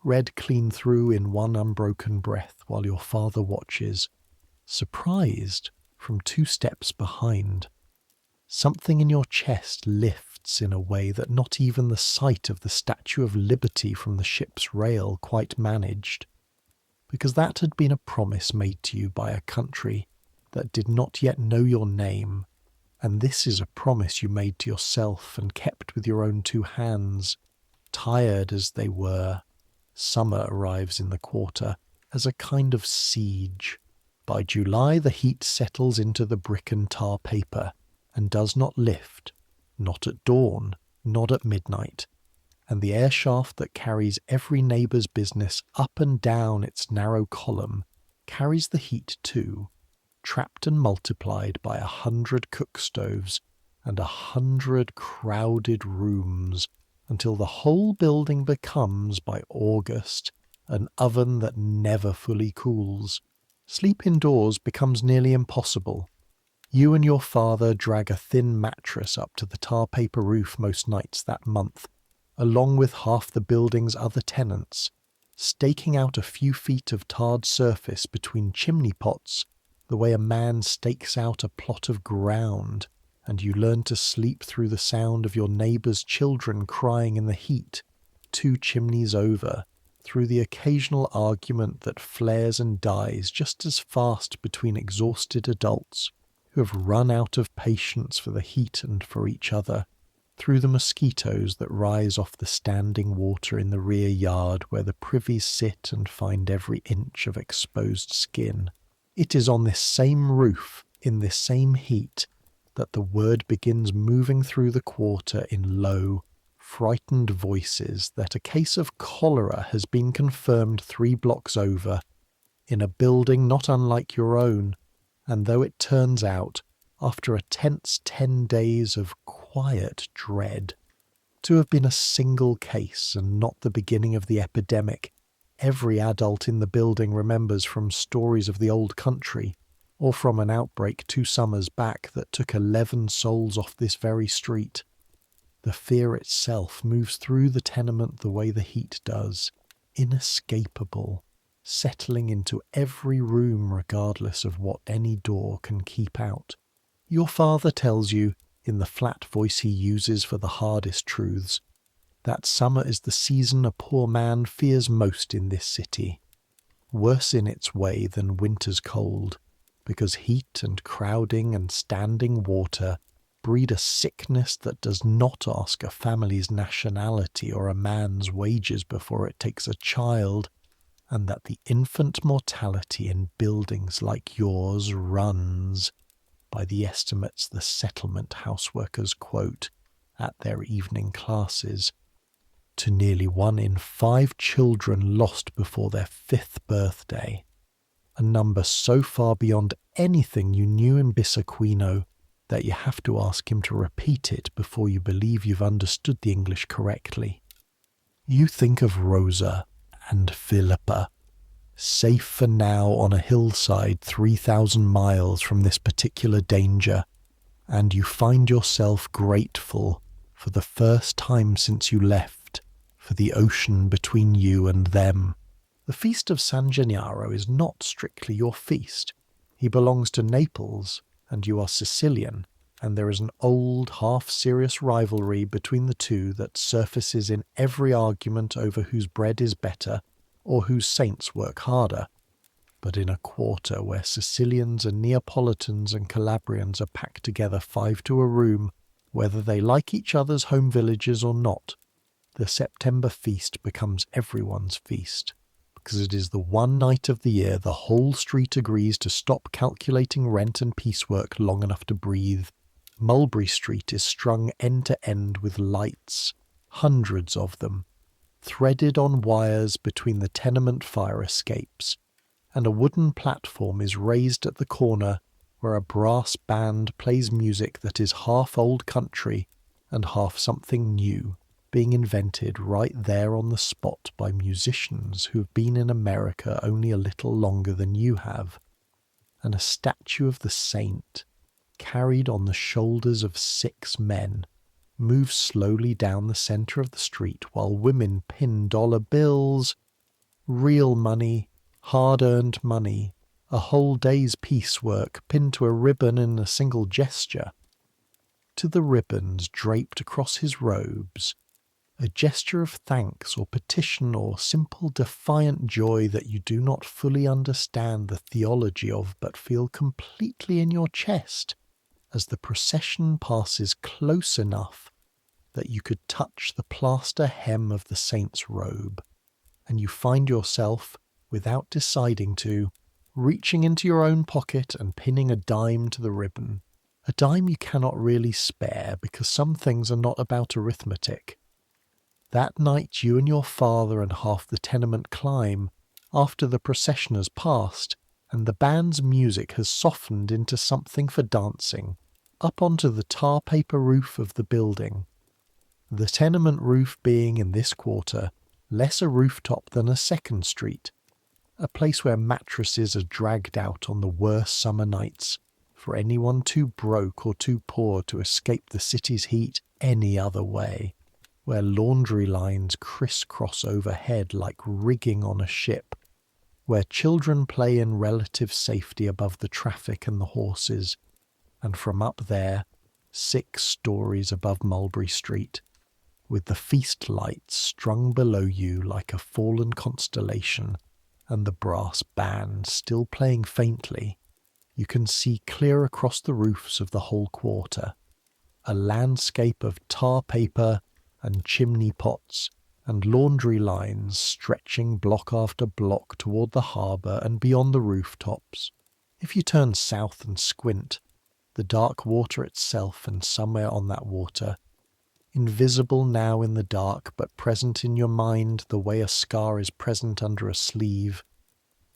A: read clean through in one unbroken breath while your father watches, surprised from 2 steps behind. Something in your chest lifts in a way that not even the sight of the Statue of Liberty from the ship's rail quite managed. because that had been a promise made to you by a country that did not yet know your name, and this is a promise you made to yourself and kept with your own two hands. Tired as they were, summer arrives in the quarter as a kind of siege. By July the heat settles into the brick and tar paper and does not lift, not at dawn, not at midnight, and the airshaft that carries every neighbour's business up and down its narrow column carries the heat too, trapped and multiplied by 100 cook stoves and 100 crowded rooms, until the whole building becomes, by August, an oven that never fully cools. Sleep indoors becomes nearly impossible. You and your father drag a thin mattress up to the tar paper roof most nights that month, along with half the building's other tenants, staking out a few feet of tarred surface between chimney pots the way a man stakes out a plot of ground, and you learn to sleep through the sound of your neighbour's children crying in the heat, 2 chimneys over, through the occasional argument that flares and dies just as fast between exhausted adults who have run out of patience for the heat and for each other, through the mosquitoes that rise off the standing water in the rear yard where the privies sit and find every inch of exposed skin. It is on this same roof, in this same heat, that the word begins moving through the quarter in low, frightened voices that a case of cholera has been confirmed 3 blocks over, in a building not unlike your own, and though it turns out, after a tense 10 days of quiet dread, to have been a single case and not the beginning of the epidemic, every adult in the building remembers from stories of the old country, or from an outbreak 2 summers back that took 11 souls off this very street. The fear itself moves through the tenement the way the heat does, inescapable, settling into every room regardless of what any door can keep out. Your father tells you, in the flat voice he uses for the hardest truths, that summer is the season a poor man fears most in this city, worse in its way than winter's cold, because heat and crowding and standing water breed a sickness that does not ask a family's nationality or a man's wages before it takes a child, and that the infant mortality in buildings like yours runs, by the estimates the settlement houseworkers quote at their evening classes, to nearly 1 in 5 children lost before their 5th birthday, a number so far beyond anything you knew in Bissaquino that you have to ask him to repeat it before you believe you've understood the English correctly. You think of Rosa and Philippa, safe for now on a hillside 3,000 miles from this particular danger, and you find yourself grateful, for the first time since you left, for the ocean between you and them. The feast of San Gennaro is not strictly your feast. He belongs to Naples, and you are Sicilian, and there is an old, half-serious rivalry between the two that surfaces in every argument over whose bread is better or whose saints work harder. But in a quarter where Sicilians and Neapolitans and Calabrians are packed together 5 to a room, whether they like each other's home villages or not, the September feast becomes everyone's feast, because it is the one night of the year the whole street agrees to stop calculating rent and piecework long enough to breathe. Mulberry Street is strung end to end with lights, hundreds of them, threaded on wires between the tenement fire escapes, and a wooden platform is raised at the corner where a brass band plays music that is half old country and half something new, being invented right there on the spot by musicians who have been in America only a little longer than you have, and a statue of the saint, carried on the shoulders of 6 men, moves slowly down the centre of the street while women pin dollar bills, real money, hard-earned money, a whole day's piecework pinned to a ribbon in a single gesture. To the ribbons draped across his robes, a gesture of thanks or petition or simple defiant joy that you do not fully understand the theology of but feel completely in your chest as the procession passes close enough that you could touch the plaster hem of the saint's robe, and you find yourself, without deciding to, reaching into your own pocket and pinning a dime to the ribbon. A dime you cannot really spare because some things are not about arithmetic. That night you and your father and half the tenement climb, after the procession has passed and the band's music has softened into something for dancing, up onto the tar paper roof of the building. The tenement roof being in this quarter less a rooftop than a second street, a place where mattresses are dragged out on the worst summer nights for anyone too broke or too poor to escape the city's heat any other way, where laundry lines crisscross overhead like rigging on a ship, where children play in relative safety above the traffic and the horses, and from up there, 6 stories above Mulberry Street, with the feast lights strung below you like a fallen constellation, and the brass band still playing faintly, you can see clear across the roofs of the whole quarter, a landscape of tar paper and chimney pots and laundry lines stretching block after block toward the harbour and beyond the rooftops. If you turn south and squint, the dark water itself, and somewhere on that water, invisible now in the dark but present in your mind the way a scar is present under a sleeve,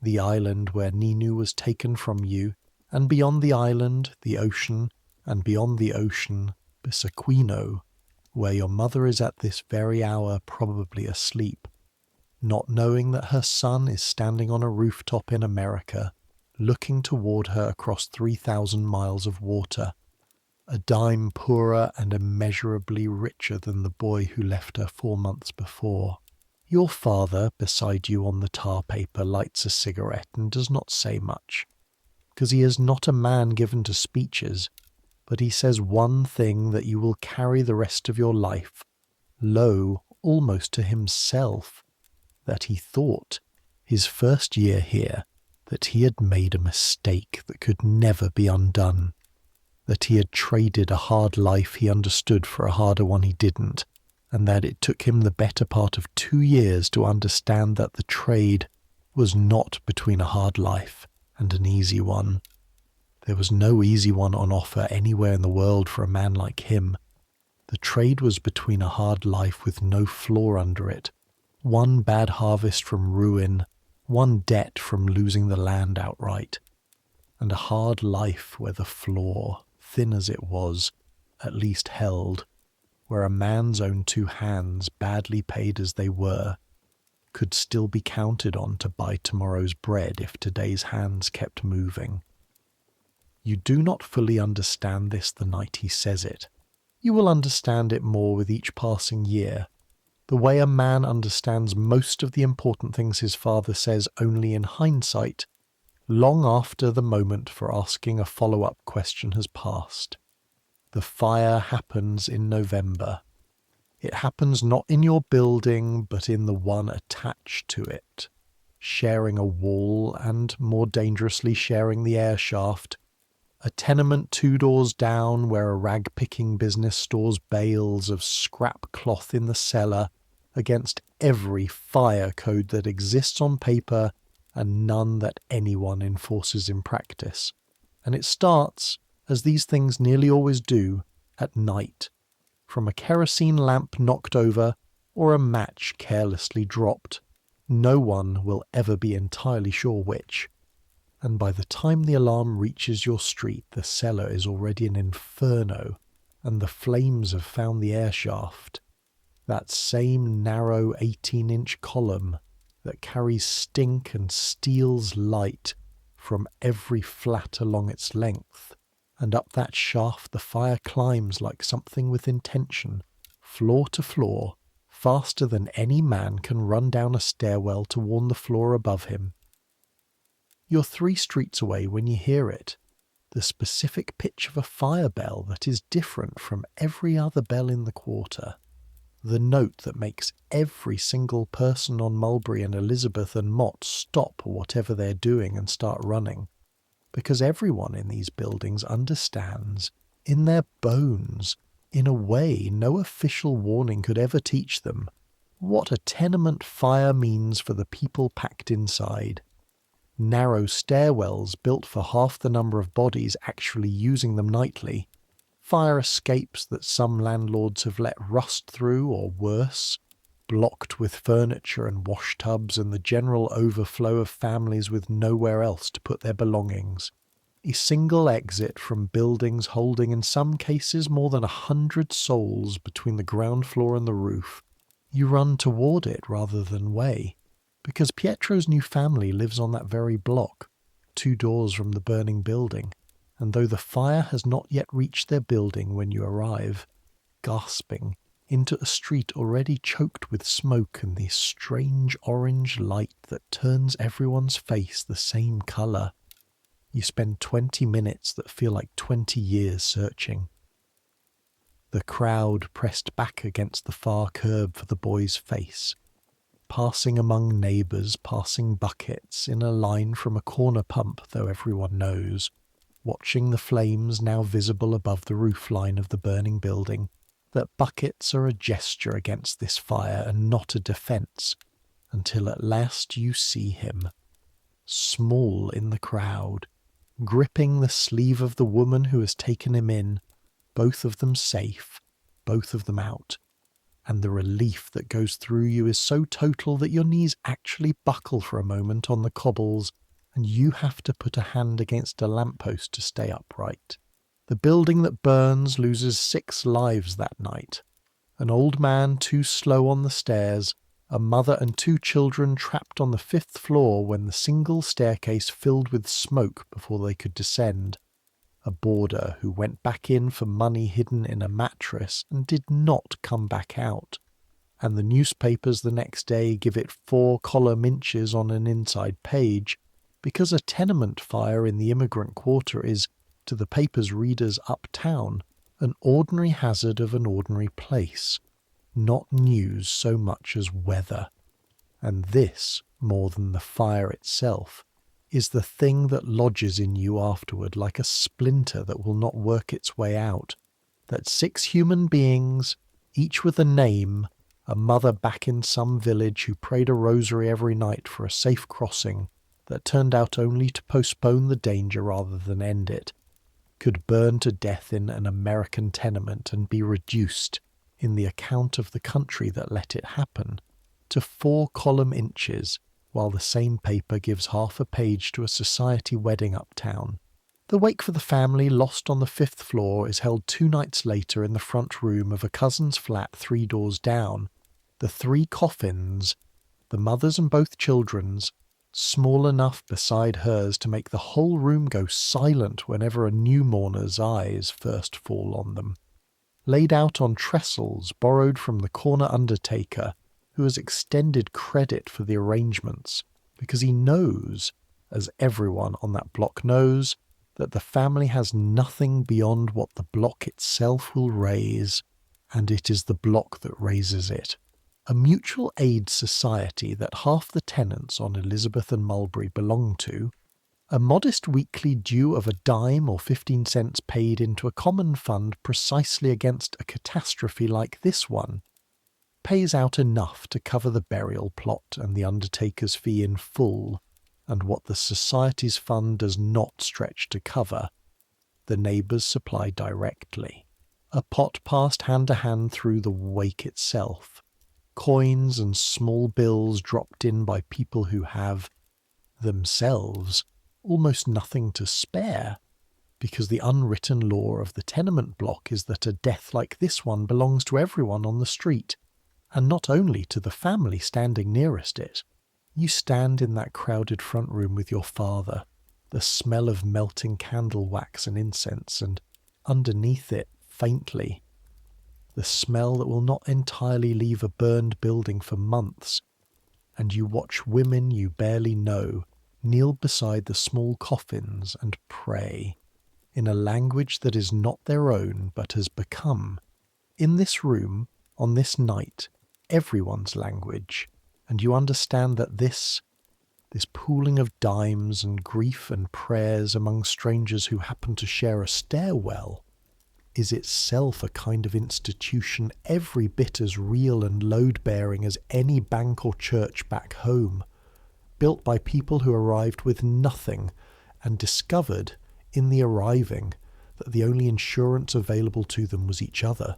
A: the island where Ninu was taken from you, and beyond the island, the ocean, and beyond the ocean, Bisaquino, where your mother is at this very hour probably asleep, not knowing that her son is standing on a rooftop in America, looking toward her across 3,000 miles of water, a dime poorer and immeasurably richer than the boy who left her 4 months before. Your father, beside you on the tar paper, lights a cigarette and does not say much, because he is not a man given to speeches, but he says one thing that you will carry the rest of your life, low almost to himself, that he thought, his first year here, that he had made a mistake that could never be undone, that he had traded a hard life he understood for a harder one he didn't, and that it took him the better part of 2 years to understand that the trade was not between a hard life and an easy one. There was no easy one on offer anywhere in the world for a man like him. The trade was between a hard life with no floor under it, one bad harvest from ruin, one debt from losing the land outright, and a hard life where the floor, thin as it was, at least held, where a man's own 2 hands, badly paid as they were, could still be counted on to buy tomorrow's bread if today's hands kept moving. You do not fully understand this the night he says it. You will understand it more with each passing year, the way a man understands most of the important things his father says only in hindsight, long after the moment for asking a follow-up question has passed. The fire happens in November. It happens not in your building, but in the one attached to it, sharing a wall and, more dangerously, sharing the airshaft. A tenement 2 doors down where a rag-picking business stores bales of scrap cloth in the cellar against every fire code that exists on paper and none that anyone enforces in practice. And it starts, as these things nearly always do, at night, from a kerosene lamp knocked over or a match carelessly dropped. No one will ever be entirely sure which. And by the time the alarm reaches your street, the cellar is already an inferno, and the flames have found the airshaft, that same narrow 18-inch column that carries stink and steals light from every flat along its length, and up that shaft the fire climbs like something with intention, floor to floor, faster than any man can run down a stairwell to warn the floor above him. You're 3 streets away when you hear it, the specific pitch of a fire bell that is different from every other bell in the quarter. The note that makes every single person on Mulberry and Elizabeth and Mott stop whatever they're doing and start running. Because everyone in these buildings understands, in their bones, in a way no official warning could ever teach them, what a tenement fire means for the people packed inside. Narrow stairwells built for half the number of bodies actually using them nightly. Fire escapes that some landlords have let rust through or worse, blocked with furniture and wash tubs and the general overflow of families with nowhere else to put their belongings. A single exit from buildings holding in some cases more than 100 souls between the ground floor and the roof. You run toward it rather than away, because Pietro's new family lives on that very block, 2 doors from the burning building, and though the fire has not yet reached their building when you arrive, gasping into a street already choked with smoke and the strange orange light that turns everyone's face the same colour, you spend 20 minutes that feel like 20 years searching. The crowd pressed back against the far curb for the boy's face, passing among neighbours, passing buckets, in a line from a corner pump, though everyone knows, watching the flames now visible above the roof line of the burning building, that buckets are a gesture against this fire and not a defence, until at last you see him, small in the crowd, gripping the sleeve of the woman who has taken him in, both of them safe, both of them out, and the relief that goes through you is so total that your knees actually buckle for a moment on the cobbles, and you have to put a hand against a lamppost to stay upright. The building that burns loses 6 lives that night. An old man too slow on the stairs, a mother and 2 children trapped on the 5th floor when the single staircase filled with smoke before they could descend, a boarder who went back in for money hidden in a mattress and did not come back out, and the newspapers the next day give it 4 column inches on an inside page, because a tenement fire in the immigrant quarter is, to the paper's readers uptown, an ordinary hazard of an ordinary place, not news so much as weather. And this, more than the fire itself, is the thing that lodges in you afterward like a splinter that will not work its way out, that 6 human beings, each with a name, a mother back in some village who prayed a rosary every night for a safe crossing that turned out only to postpone the danger rather than end it, could burn to death in an American tenement and be reduced, in the account of the country that let it happen, to 4 column inches, while the same paper gives half a page to a society wedding uptown. The wake for the family lost on the 5th floor is held 2 nights later in the front room of a cousin's flat 3 doors down. The 3 coffins, the mother's and both children's, small enough beside hers to make the whole room go silent whenever a new mourner's eyes first fall on them. Laid out on trestles borrowed from the corner undertaker, who has extended credit for the arrangements, because he knows, as everyone on that block knows, that the family has nothing beyond what the block itself will raise, and it is the block that raises it. A mutual aid society that half the tenants on Elizabeth and Mulberry belong to, a modest weekly due of a dime or 15 cents paid into a common fund precisely against a catastrophe like this one, pays out enough to cover the burial plot and the undertaker's fee in full, and what the society's fund does not stretch to cover, the neighbours supply directly. A pot passed hand to hand through the wake itself, coins and small bills dropped in by people who have, themselves, almost nothing to spare, because the unwritten law of the tenement block is that a death like this one belongs to everyone on the street, and not only to the family standing nearest it. You stand in that crowded front room with your father, the smell of melting candle wax and incense, and underneath it, faintly, the smell that will not entirely leave a burned building for months, and you watch women you barely know kneel beside the small coffins and pray, in a language that is not their own but has become, in this room, on this night, everyone's language, and you understand that this pooling of dimes and grief and prayers among strangers who happen to share a stairwell is itself a kind of institution every bit as real and load-bearing as any bank or church back home, built by people who arrived with nothing and discovered, in the arriving, that the only insurance available to them was each other.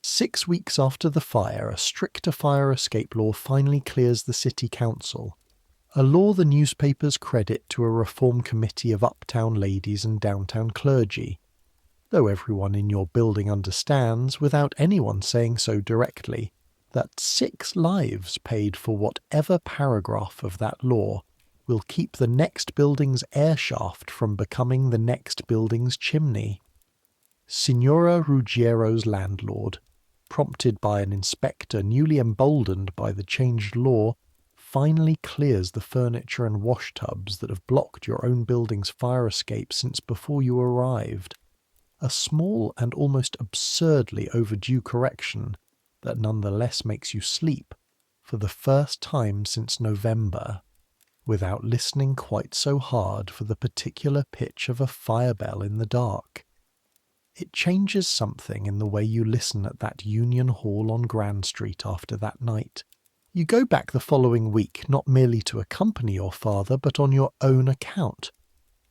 A: 6 weeks after the fire, a stricter fire escape law finally clears the city council, a law the newspapers credit to a reform committee of uptown ladies and downtown clergy, though everyone in your building understands, without anyone saying so directly, that 6 lives paid for whatever paragraph of that law will keep the next building's airshaft from becoming the next building's chimney. Signora Ruggiero's landlord, prompted by an inspector newly emboldened by the changed law, finally clears the furniture and washtubs that have blocked your own building's fire escape since before you arrived. A small and almost absurdly overdue correction that nonetheless makes you sleep, for the first time since November, without listening quite so hard for the particular pitch of a fire bell in the dark. It changes something in the way you listen at that Union Hall on Grand Street after that night. You go back the following week not merely to accompany your father, but on your own account,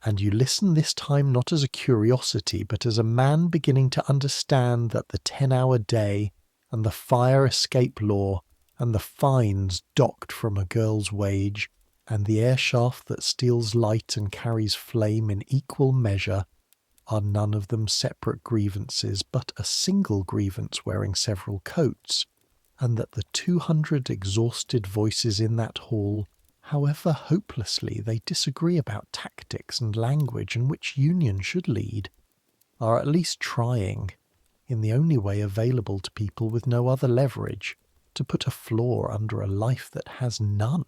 A: and you listen this time not as a curiosity, but as a man beginning to understand that the 10-hour day, and the fire escape law, and the fines docked from a girl's wage, and the airshaft that steals light and carries flame in equal measure, are none of them separate grievances, but a single grievance wearing several coats, and that the 200 exhausted voices in that hall, however hopelessly they disagree about tactics and language and which union should lead, are at least trying, in the only way available to people with no other leverage, to put a floor under a life that has none.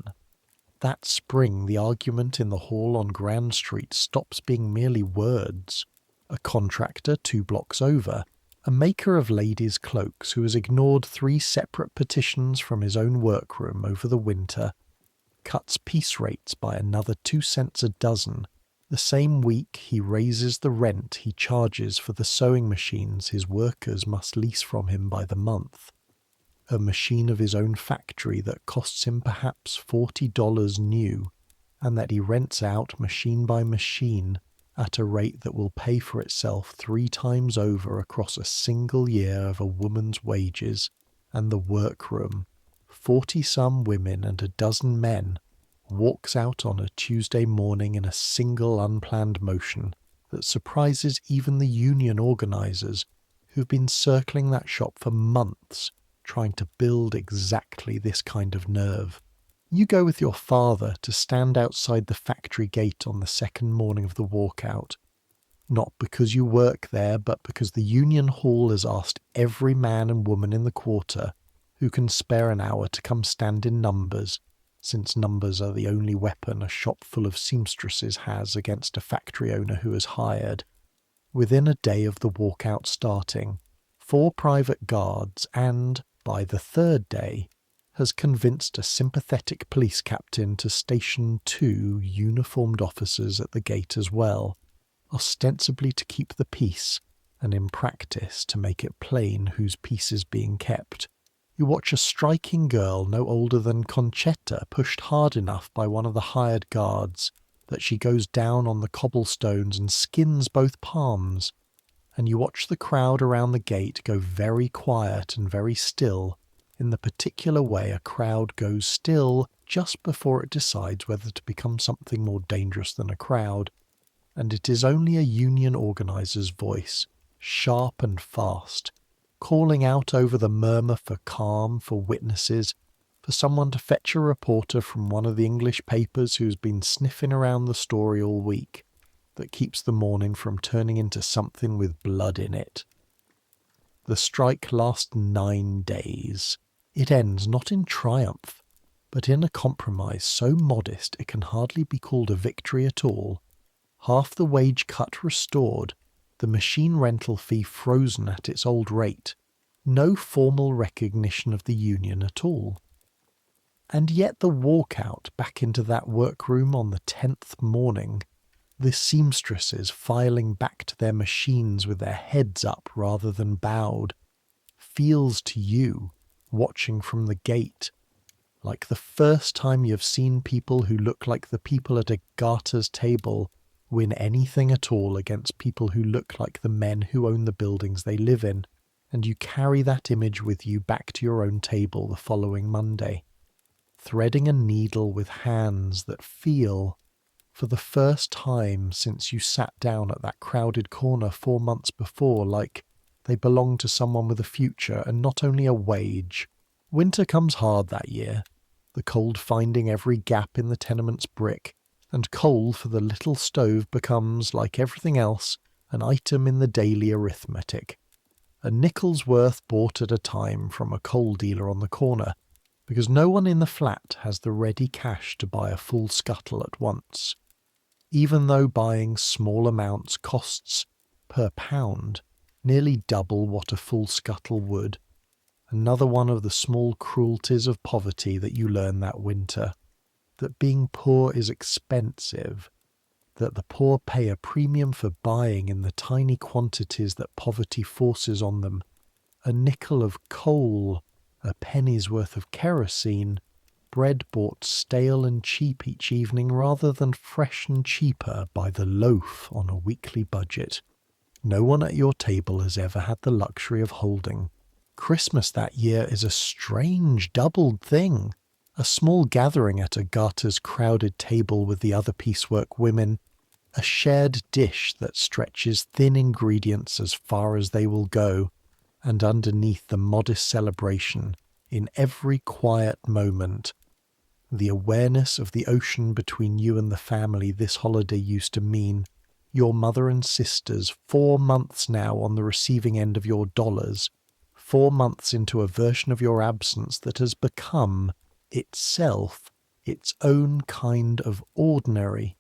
A: That spring the argument in the hall on Grand Street stops being merely words. A contractor 2 blocks over, a maker of ladies' cloaks who has ignored 3 separate petitions from his own workroom over the winter, cuts piece rates by another 2 cents a dozen. The same week he raises the rent he charges for the sewing machines his workers must lease from him by the month. A machine of his own factory that costs him perhaps $40 new, and that he rents out machine by machine at a rate that will pay for itself 3 times over across a single year of a woman's wages, and the workroom, 40-some women and a dozen men, walks out on a Tuesday morning in a single unplanned motion that surprises even the union organisers who've been circling that shop for months trying to build exactly this kind of nerve. You go with your father to stand outside the factory gate on the second morning of the walkout, not because you work there, but because the Union Hall has asked every man and woman in the quarter who can spare an hour to come stand in numbers, since numbers are the only weapon a shop full of seamstresses has against a factory owner who has hired. Within a day of the walkout starting, 4 private guards and, by the 3rd day, has convinced a sympathetic police captain to station 2 uniformed officers at the gate as well, ostensibly to keep the peace, and in practice to make it plain whose peace is being kept. You watch a striking girl no older than Conchetta pushed hard enough by one of the hired guards that she goes down on the cobblestones and skins both palms, and you watch the crowd around the gate go very quiet and very still, in the particular way a crowd goes still just before it decides whether to become something more dangerous than a crowd, and it is only a union organiser's voice, sharp and fast, calling out over the murmur for calm, for witnesses, for someone to fetch a reporter from one of the English papers who's been sniffing around the story all week, that keeps the morning from turning into something with blood in it. The strike lasts 9 days. It ends not in triumph, but in a compromise so modest it can hardly be called a victory at all. Half the wage cut restored, the machine rental fee frozen at its old rate, No formal recognition of the union at all. And yet the walkout back into that workroom on the 10th morning, the seamstresses filing back to their machines with their heads up rather than bowed, feels to you, watching from the gate, like the first time you've seen people who look like the people at a garter's table win anything at all against people who look like the men who own the buildings they live in, and you carry that image with you back to your own table the following Monday, threading a needle with hands that feel, for the first time since you sat down at that crowded corner 4 months before, like they belong to someone with a future and not only a wage. Winter comes hard that year, the cold finding every gap in the tenement's brick, and coal for the little stove becomes, like everything else, an item in the daily arithmetic. A nickel's worth bought at a time from a coal dealer on the corner, because no one in the flat has the ready cash to buy a full scuttle at once. Even though buying small amounts costs, per pound, nearly double what a full scuttle would. Another one of the small cruelties of poverty that you learn that winter. That being poor is expensive, that the poor pay a premium for buying in the tiny quantities that poverty forces on them. A nickel of coal, a penny's worth of kerosene, bread bought stale and cheap each evening rather than fresh and cheaper by the loaf on a weekly budget. No one at your table has ever had the luxury of holding. Christmas that year is a strange doubled thing. A small gathering at a garter's crowded table with the other piecework women, a shared dish that stretches thin ingredients as far as they will go, and underneath the modest celebration, in every quiet moment, the awareness of the ocean between you and the family this holiday used to mean, your mother and sisters 4 months now on the receiving end of your dollars, 4 months into a version of your absence that has become, itself, its own kind of ordinary.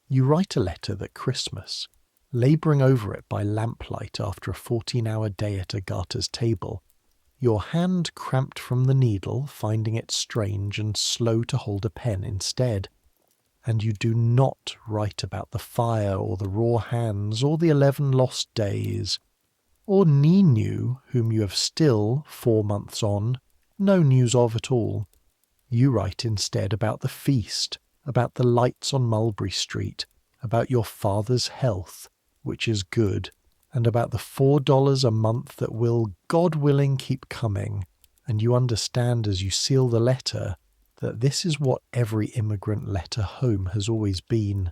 A: You write a letter that Christmas, labouring over it by lamplight after a 14-hour day at a garter's table, your hand cramped from the needle, finding it strange and slow to hold a pen instead. And you do not write about the fire or the raw hands or the 11 lost days, or Ninu, whom you have still, 4 months on, no news of at all. You write instead about the feast, about the lights on Mulberry Street, about your father's health, which is good, and about the $4 a month that will, God willing, keep coming, and you understand as you seal the letter that this is what every immigrant letter home has always been,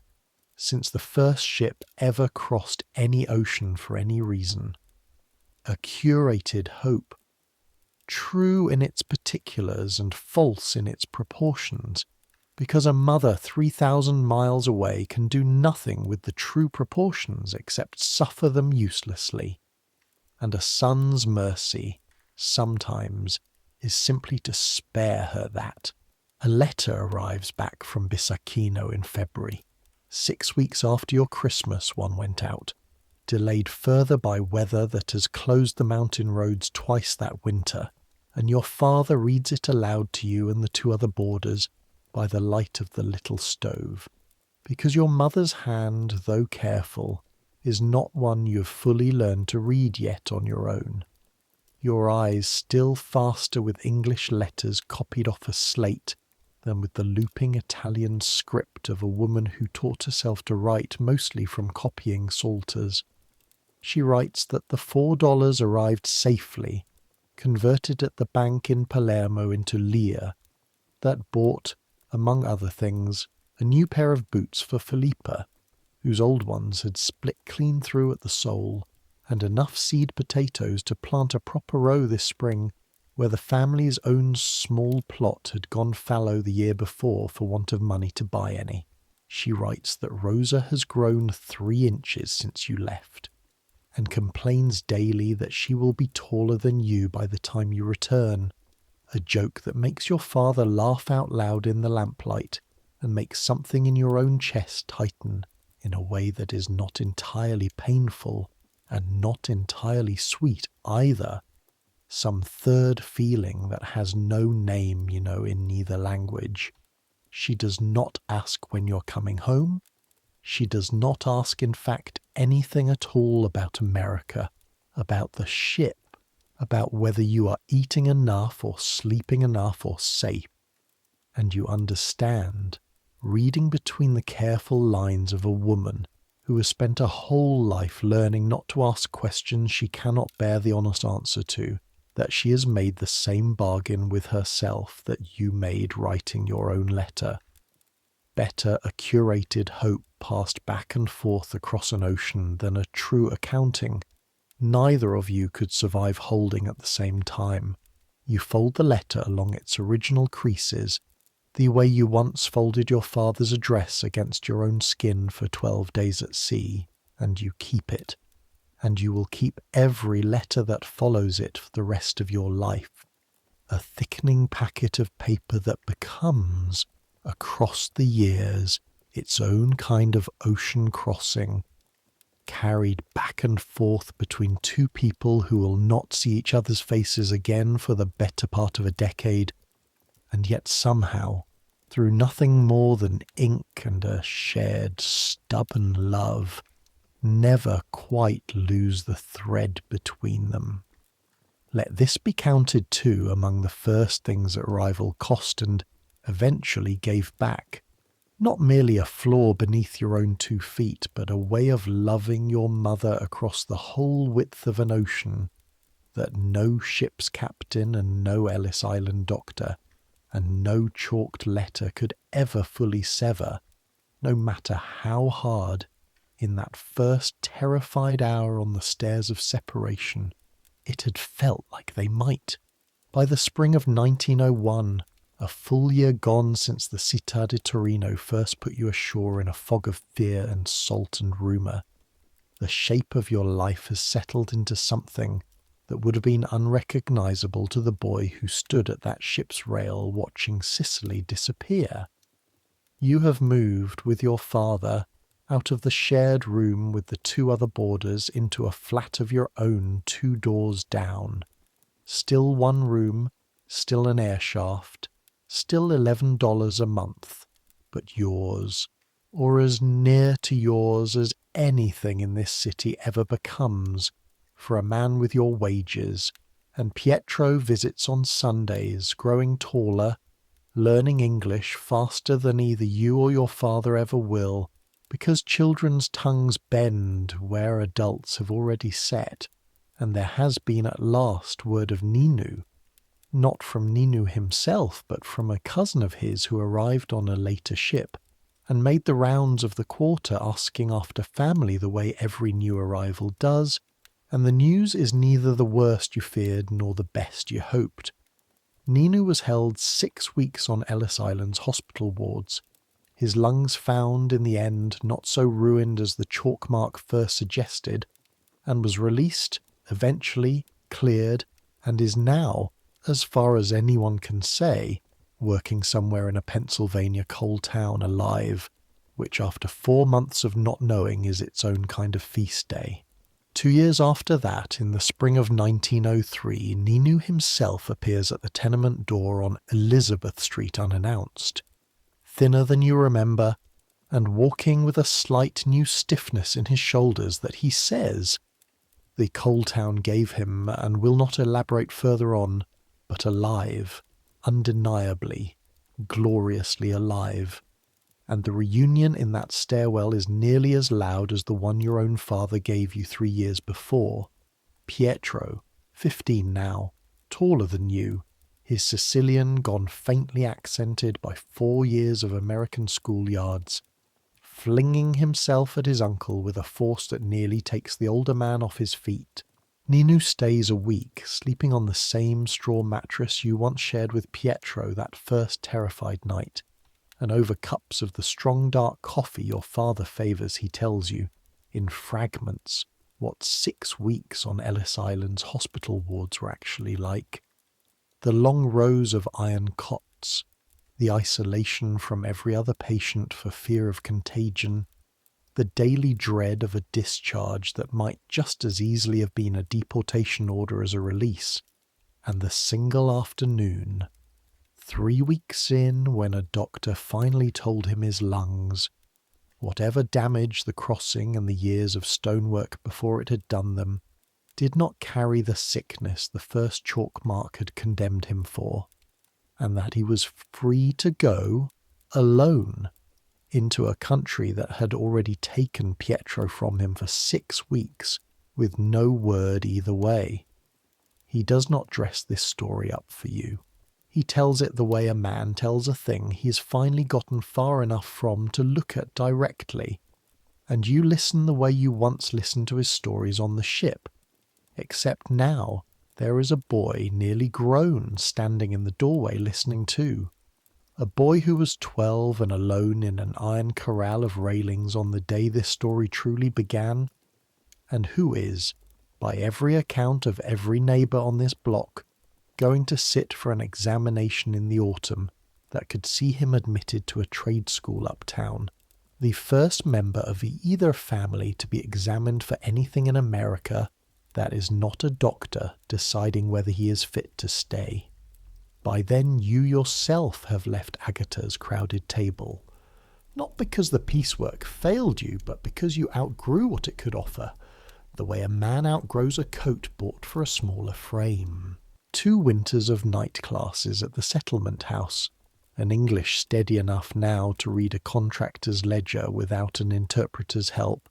A: since the first ship ever crossed any ocean for any reason. A curated hope, true in its particulars and false in its proportions, because a mother 3,000 miles away can do nothing with the true proportions except suffer them uselessly. And a son's mercy, sometimes, is simply to spare her that. A letter arrives back from Bisakino in February. 6 weeks after your Christmas one went out, delayed further by weather that has closed the mountain roads twice that winter, and your father reads it aloud to you and the 2 other boarders by the light of the little stove, because your mother's hand, though careful, is not one you have fully learned to read yet on your own. Your eyes still faster with English letters copied off a slate than with the looping Italian script of a woman who taught herself to write mostly from copying Psalters. She writes that the $4 arrived safely, converted at the bank in Palermo into lire, that bought, among other things, a new pair of boots for Filippa, whose old ones had split clean through at the sole, and enough seed potatoes to plant a proper row this spring, where the family's own small plot had gone fallow the year before for want of money to buy any. She writes that Rosa has grown 3 inches since you left, and complains daily that she will be taller than you by the time you return, a joke that makes your father laugh out loud in the lamplight and makes something in your own chest tighten in a way that is not entirely painful and not entirely sweet either, some third feeling that has no name, in neither language. She does not ask when you're coming home. She does not ask, in fact, anything at all about America, about the ship, about whether you are eating enough or sleeping enough or safe. And you understand, reading between the careful lines of a woman who has spent a whole life learning not to ask questions she cannot bear the honest answer to, that she has made the same bargain with herself that you made writing your own letter. Better a curated hope passed back and forth across an ocean than a true accounting. Neither of you could survive holding at the same time. You fold the letter along its original creases, the way you once folded your father's address against your own skin for 12 days at sea, and you keep it. And you will keep every letter that follows it for the rest of your life. A thickening packet of paper that becomes, across the years, its own kind of ocean crossing, carried back and forth between two people who will not see each other's faces again for the better part of a decade, and yet somehow, through nothing more than ink and a shared stubborn love, never quite lose the thread between them. Let this be counted too among the first things that rival cost and eventually gave back. Not merely a floor beneath your own 2 feet, but a way of loving your mother across the whole width of an ocean that no ship's captain and no Ellis Island doctor and no chalked letter could ever fully sever, no matter how hard, in that first terrified hour on the stairs of separation, it had felt like they might. By the spring of 1901, a full year gone since the Città di Torino first put you ashore in a fog of fear and salt and rumour, the shape of your life has settled into something that would have been unrecognisable to the boy who stood at that ship's rail watching Sicily disappear. You have moved with your father out of the shared room with the 2 other boarders into a flat of your own 2 doors down. Still 1 room, still an airshaft, still $11 a month, but yours, or as near to yours as anything in this city ever becomes, for a man with your wages, and Pietro visits on Sundays, growing taller, learning English faster than either you or your father ever will, because children's tongues bend where adults have already set, and there has been at last word of Ninu, not from Ninu himself, but from a cousin of his who arrived on a later ship, and made the rounds of the quarter asking after family the way every new arrival does, and the news is neither the worst you feared nor the best you hoped. Ninu was held 6 weeks on Ellis Island's hospital wards, his lungs found in the end not so ruined as the chalk mark first suggested, and was released, eventually cleared, and is now, as far as anyone can say, working somewhere in a Pennsylvania coal town alive, which after 4 months of not knowing is its own kind of feast day. 2 years after that, in the spring of 1903, Ninu himself appears at the tenement door on Elizabeth Street unannounced, thinner than you remember, and walking with a slight new stiffness in his shoulders that he says the coal town gave him, and will not elaborate further on, but alive, undeniably, gloriously alive. And the reunion in that stairwell is nearly as loud as the one your own father gave you 3 years before. Pietro, 15 now, taller than you, his Sicilian gone faintly accented by 4 years of American schoolyards, flinging himself at his uncle with a force that nearly takes the older man off his feet. Ninu stays a week, sleeping on the same straw mattress you once shared with Pietro that first terrified night, and over cups of the strong dark coffee your father favours he tells you, in fragments, what 6 weeks on Ellis Island's hospital wards were actually like. The long rows of iron cots, the isolation from every other patient for fear of contagion, the daily dread of a discharge that might just as easily have been a deportation order as a release, and the single afternoon, 3 weeks in, when a doctor finally told him his lungs, whatever damage the crossing and the years of stonework before it had done them, did not carry the sickness the first chalk mark had condemned him for, and that he was free to go, alone, into a country that had already taken Pietro from him for 6 weeks, with no word either way. He does not dress this story up for you. He tells it the way a man tells a thing he has finally gotten far enough from to look at directly, and you listen the way you once listened to his stories on the ship, except now there is a boy nearly grown standing in the doorway listening too. A boy who was 12 and alone in an iron corral of railings on the day this story truly began, and who is, by every account of every neighbour on this block, going to sit for an examination in the autumn that could see him admitted to a trade school uptown, the first member of either family to be examined for anything in America that is not a doctor deciding whether he is fit to stay. By then you yourself have left Agatha's crowded table, not because the piecework failed you, but because you outgrew what it could offer, the way a man outgrows a coat bought for a smaller frame. 2 winters of night classes at the settlement house, an English steady enough now to read a contractor's ledger without an interpreter's help,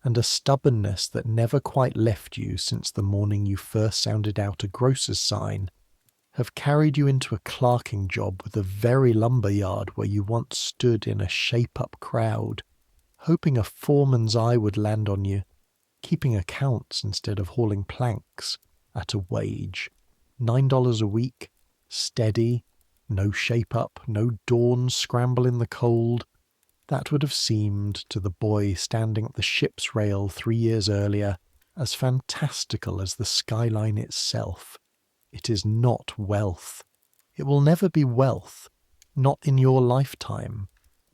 A: and a stubbornness that never quite left you since the morning you first sounded out a grocer's sign, have carried you into a clerking job with the very lumber yard where you once stood in a shape-up crowd, hoping a foreman's eye would land on you, keeping accounts instead of hauling planks, at a wage, $9 a week, steady, no shape-up, no dawn scramble in the cold. That would have seemed, to the boy standing at the ship's rail 3 years earlier, as fantastical as the skyline itself. It is not wealth. It will never be wealth, not in your lifetime,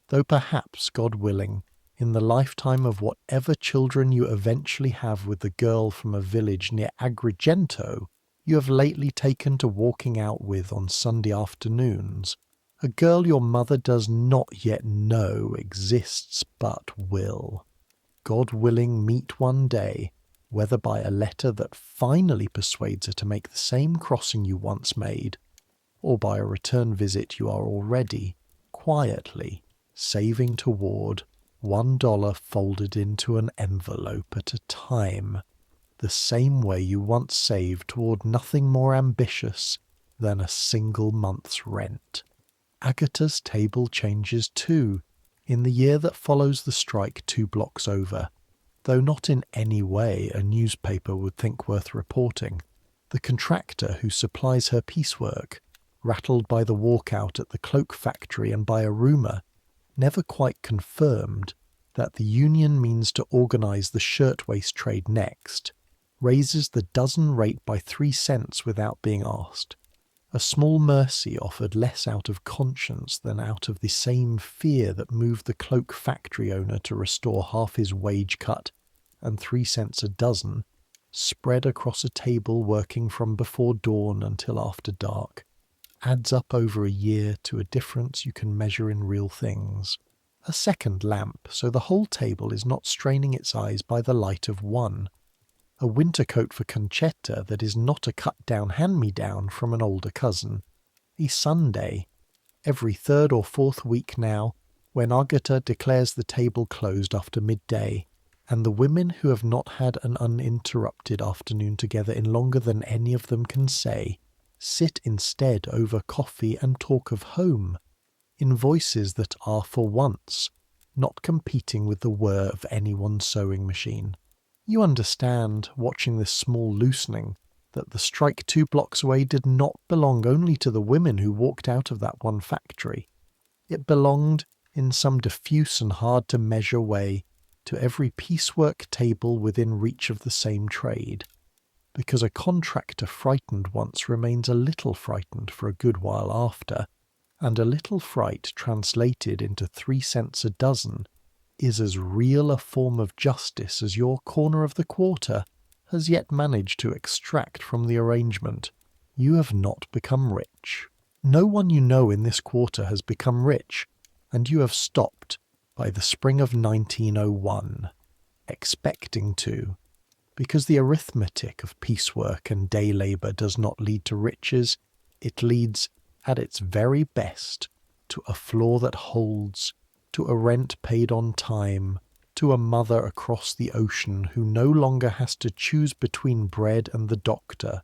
A: though perhaps, God willing, in the lifetime of whatever children you eventually have with the girl from a village near Agrigento you have lately taken to walking out with on Sunday afternoons, a girl your mother does not yet know exists but will, God willing, meet one day, whether by a letter that finally persuades her to make the same crossing you once made, or by a return visit you are already, quietly, saving toward $1 folded into an envelope at a time, the same way you once saved toward nothing more ambitious than a single month's rent. Agatha's table changes too, in the year that follows the strike 2 blocks over, though not in any way a newspaper would think worth reporting. The contractor who supplies her piecework, rattled by the walkout at the cloak factory and by a rumour, never quite confirmed, that the union means to organise the shirtwaist trade next, raises the dozen rate by 3 cents without being asked. A small mercy offered less out of conscience than out of the same fear that moved the cloak factory owner to restore half his wage cut and 3 cents a dozen, spread across a table working from before dawn until after dark, adds up over a year to a difference you can measure in real things. A second lamp, so the whole table is not straining its eyes by the light of one. A winter coat for Concetta that is not a cut-down hand-me-down from an older cousin. A Sunday, every 3rd or 4th week now, when Agatha declares the table closed after midday, and the women who have not had an uninterrupted afternoon together in longer than any of them can say, sit instead over coffee and talk of home, in voices that are for once not competing with the whir of anyone's sewing machine. You understand, watching this small loosening, that the strike 2 blocks away did not belong only to the women who walked out of that one factory. It belonged, in some diffuse and hard-to-measure way, to every piecework table within reach of the same trade, because a contractor frightened once remains a little frightened for a good while after, and a little fright translated into 3 cents a dozen is as real a form of justice as your corner of the quarter has yet managed to extract from the arrangement, you have not become rich. No one you know in this quarter has become rich, and you have stopped by the spring of 1901, expecting to, because the arithmetic of piecework and day labour does not lead to riches, it leads, at its very best, to a floor that holds, to a rent paid on time, to a mother across the ocean who no longer has to choose between bread and the doctor,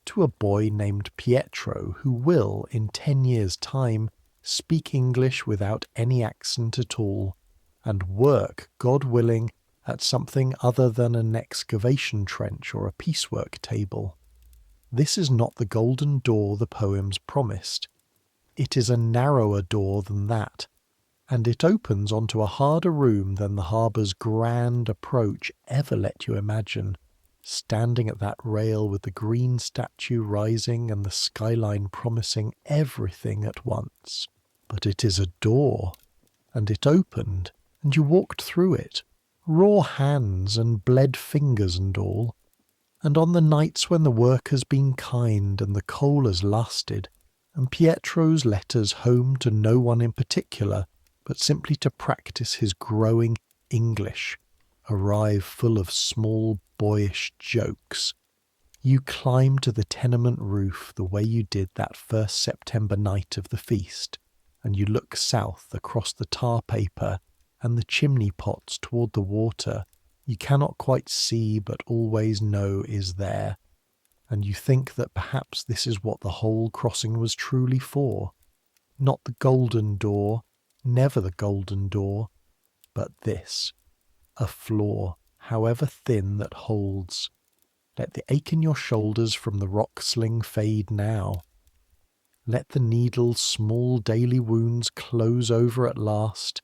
A: to a boy named Pietro who will, in 10 years' time, speak English without any accent at all, and work, God willing, at something other than an excavation trench or a piecework table. This is not the golden door the poems promised. It is a narrower door than that, and it opens onto a harder room than the harbour's grand approach ever let you imagine, standing at that rail with the green statue rising and the skyline promising everything at once. But it is a door, and it opened, and you walked through it, raw hands and bled fingers and all. And on the nights when the work has been kind and the coal has lasted, and Pietro's letters home to no one in particular, but simply to practice his growing English, arrive full of small boyish jokes, you climb to the tenement roof the way you did that first September night of the feast, and you look south across the tar paper and the chimney pots toward the water you cannot quite see but always know is there, and you think that perhaps this is what the whole crossing was truly for. Not the golden door, never the golden door, but this, a floor, however thin, that holds. Let the ache in your shoulders from the rock sling fade now. Let the needle's small daily wounds close over at last,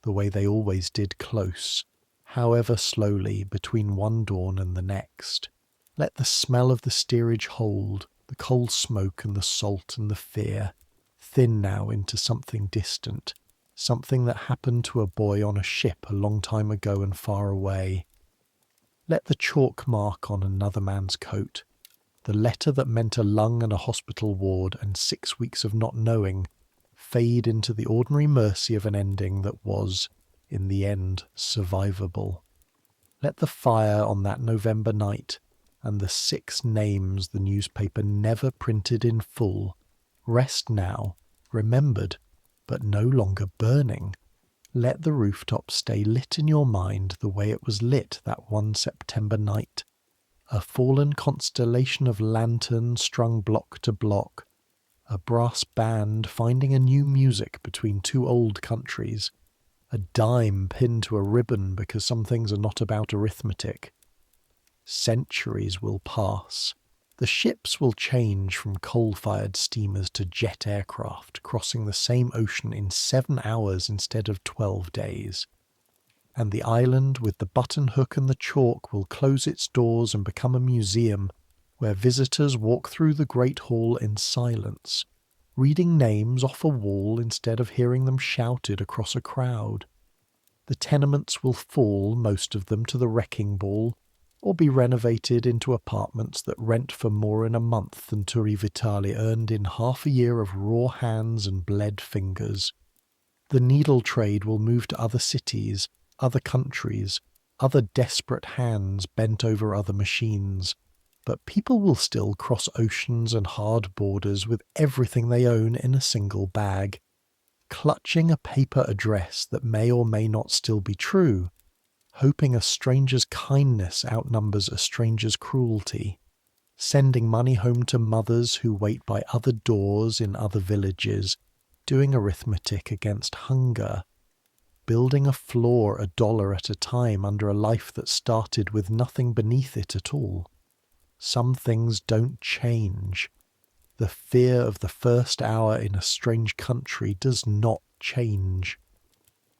A: the way they always did close, however slowly, between one dawn and the next. Let the smell of the steerage hold, the coal smoke and the salt and the fear, thin now into something distant, something that happened to a boy on a ship a long time ago and far away. Let the chalk mark on another man's coat, the letter that meant a lung and a hospital ward and 6 weeks of not knowing, fade into the ordinary mercy of an ending that was, in the end, survivable. Let the fire on that November night, and the 6 names the newspaper never printed in full, rest now, remembered, but no longer burning. Let the rooftop stay lit in your mind the way it was lit that one September night, a fallen constellation of lanterns strung block to block, a brass band finding a new music between 2 old countries, a dime pinned to a ribbon because some things are not about arithmetic. Centuries will pass. The ships will change from coal-fired steamers to jet aircraft, crossing the same ocean in 7 hours instead of 12 days. And the island with the buttonhook and the chalk will close its doors and become a museum where visitors walk through the great hall in silence, reading names off a wall instead of hearing them shouted across a crowd. The tenements will fall, most of them, to the wrecking ball, or be renovated into apartments that rent for more in a month than Turi Vitali earned in half a year of raw hands and bled fingers. The needle trade will move to other cities, other countries, other desperate hands bent over other machines, but people will still cross oceans and hard borders with everything they own in a single bag, clutching a paper address that may or may not still be true, hoping a stranger's kindness outnumbers a stranger's cruelty, sending money home to mothers who wait by other doors in other villages, doing arithmetic against hunger, building a floor $1 at a time under a life that started with nothing beneath it at all. Some things don't change. The fear of the first hour in a strange country does not change.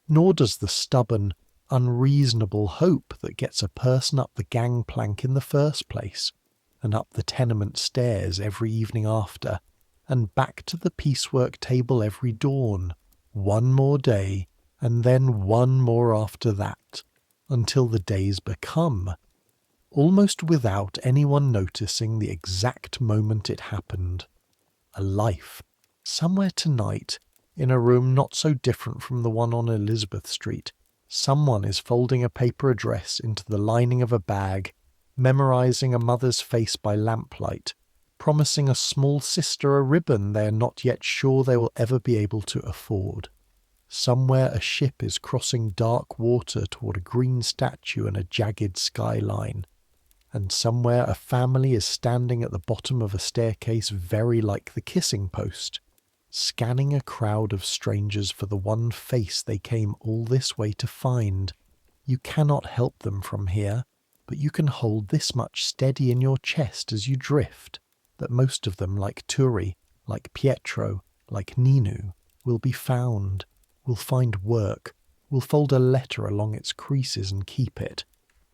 A: Nor does the stubborn, unreasonable hope that gets a person up the gangplank in the first place, and up the tenement stairs every evening after, and back to the piecework table every dawn, one more day, and then one more after that, until the days become, almost without anyone noticing the exact moment it happened. A life, somewhere tonight, in a room not so different from the one on Elizabeth Street. Someone is folding a paper address into the lining of a bag, memorizing a mother's face by lamplight, promising a small sister a ribbon they are not yet sure they will ever be able to afford. Somewhere a ship is crossing dark water toward a green statue and a jagged skyline. And somewhere a family is standing at the bottom of a staircase very like the kissing post, scanning a crowd of strangers for the one face they came all this way to find. You cannot help them from here, but you can hold this much steady in your chest as you drift, that most of them, like Turi, like Pietro, like Ninu, will be found, will find work, will fold a letter along its creases and keep it,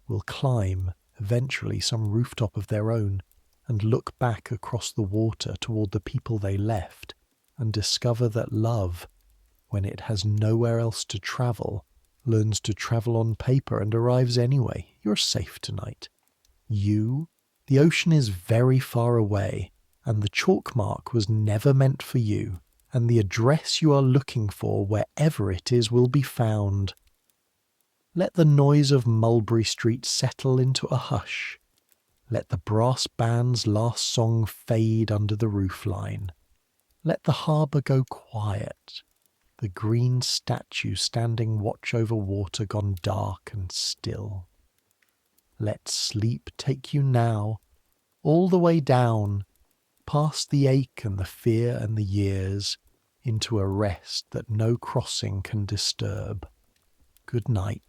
A: will climb, eventually, some rooftop of their own, and look back across the water toward the people they left, and discover that love, when it has nowhere else to travel, learns to travel on paper and arrives anyway. You're safe tonight. The ocean is very far away, and the chalk mark was never meant for you, and the address you are looking for, wherever it is, will be found. Let the noise of Mulberry Street settle into a hush. Let the brass band's last song fade under the roofline. Let the harbour go quiet, the green statue standing watch over water gone dark and still. Let sleep take you now, all the way down, past the ache and the fear and the years, into a rest that no crossing can disturb. Good night.